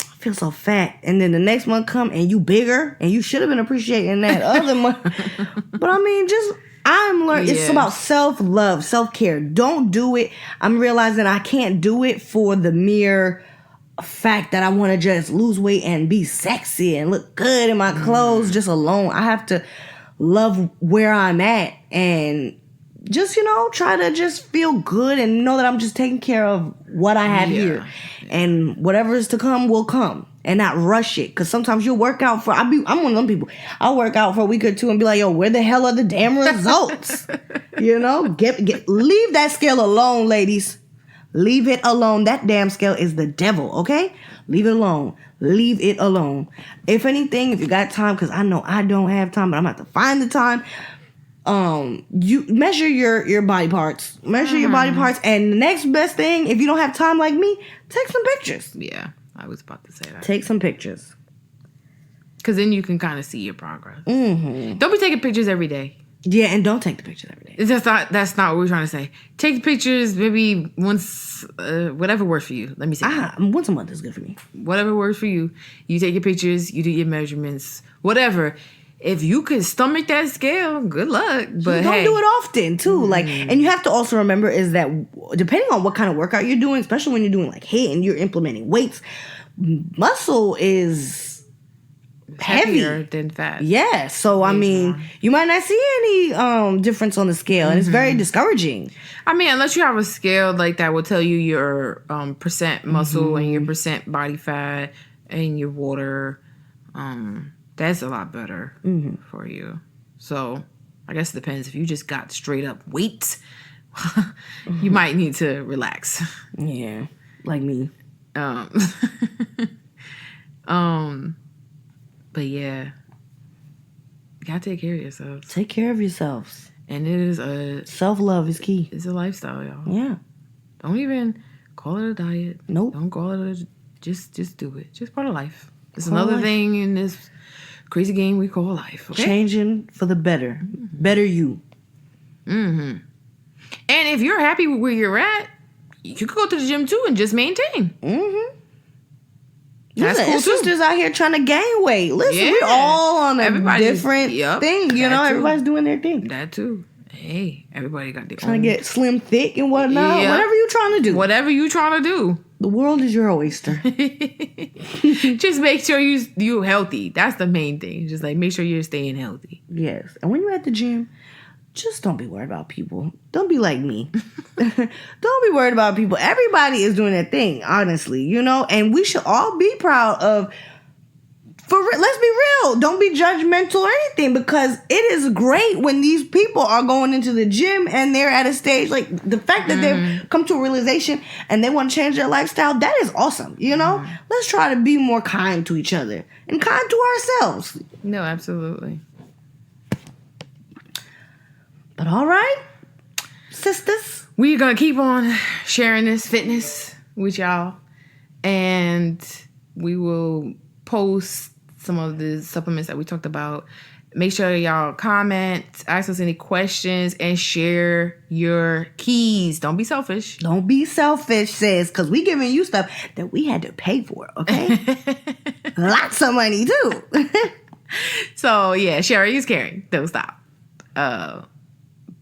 I feel so fat. And then the next month come and you bigger and you should have been appreciating that other month. But I mean, I'm learning. It's about self-love, self-care. Don't do it. I'm realizing I can't do it for the mere fact that I want to just lose weight and be sexy and look good in my clothes just alone. I have to love where I'm at and just, you know, try to just feel good and know that I'm just taking care of what I have here. And whatever is to come will come. And not rush it. Because sometimes you'll work out I'm one of them people. I'll work out for a week or two and be like, yo, where the hell are the damn results? You know? Leave that scale alone, ladies. Leave it alone. That damn scale is the devil, okay? Leave it alone. Leave it alone. If anything, if you got time, because I know I don't have time, but I'm going to have to find the time. You measure your body parts. Measure your body parts. And the next best thing, if you don't have time like me, take some pictures. Yeah. I was about to say that. Take some pictures. Because then you can kind of see your progress. Don't be taking pictures every day. Yeah, and don't take the pictures every day. That's not what we're trying to say. Take pictures maybe once, whatever works for you. Let me see. Once a month is good for me. Whatever works for you. You take your pictures, you do your measurements, whatever. If you can stomach that scale, good luck. But don't do it often too. Like, and you have to also remember is that depending on what kind of workout you're doing, especially when you're doing like HIIT and you're implementing weights, muscle is heavier than fat. Yeah. So I mean, you might not see any difference on the scale, and it's very discouraging. I mean, unless you have a scale like that will tell you your percent muscle and your percent body fat and your water. That's a lot better for you. So, I guess it depends. If you just got straight up weight, you might need to relax. Yeah, like me. But yeah, you gotta take care of yourselves. Take care of yourselves. And it is self-love is key. It's a lifestyle, y'all. Yeah. Don't even call it a diet. Nope. Don't call it just do it. Just part of life. It's another thing in this crazy game we call life. Okay? Changing for the better. Better you. And if you're happy with where you're at, you could go to the gym too and just maintain. That's cool too. Sisters out here trying to gain weight. Listen, we're all on a different thing. You know, everybody's doing their thing. That too. Hey, everybody got their trying to get slim, thick, and whatnot. Yep. Whatever you trying to do. Whatever you trying to do. The world is your oyster. Just make sure you healthy. That's the main thing. Just like make sure you're staying healthy. Yes. And when you're at the gym, just don't be worried about people. Don't be like me. Don't be worried about people. Everybody is doing their thing, honestly, you know? And we should all be proud of, let's be real. Don't be judgmental or anything, because it is great when these people are going into the gym and they're at a stage, like the fact that they've come to a realization and they want to change their lifestyle, that is awesome, you know? Let's try to be more kind to each other and kind to ourselves. No, absolutely. But all right, sisters. We're going to keep on sharing this fitness with y'all. And we will post some of the supplements that we talked about. Make sure y'all comment, ask us any questions, and share your keys. Don't be selfish. Don't be selfish, sis, because we giving you stuff that we had to pay for, okay? Lots of money, too. So, yeah, sharing is caring. Don't stop. But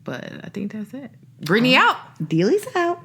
I think that's it. Brittany out. Dialissa out.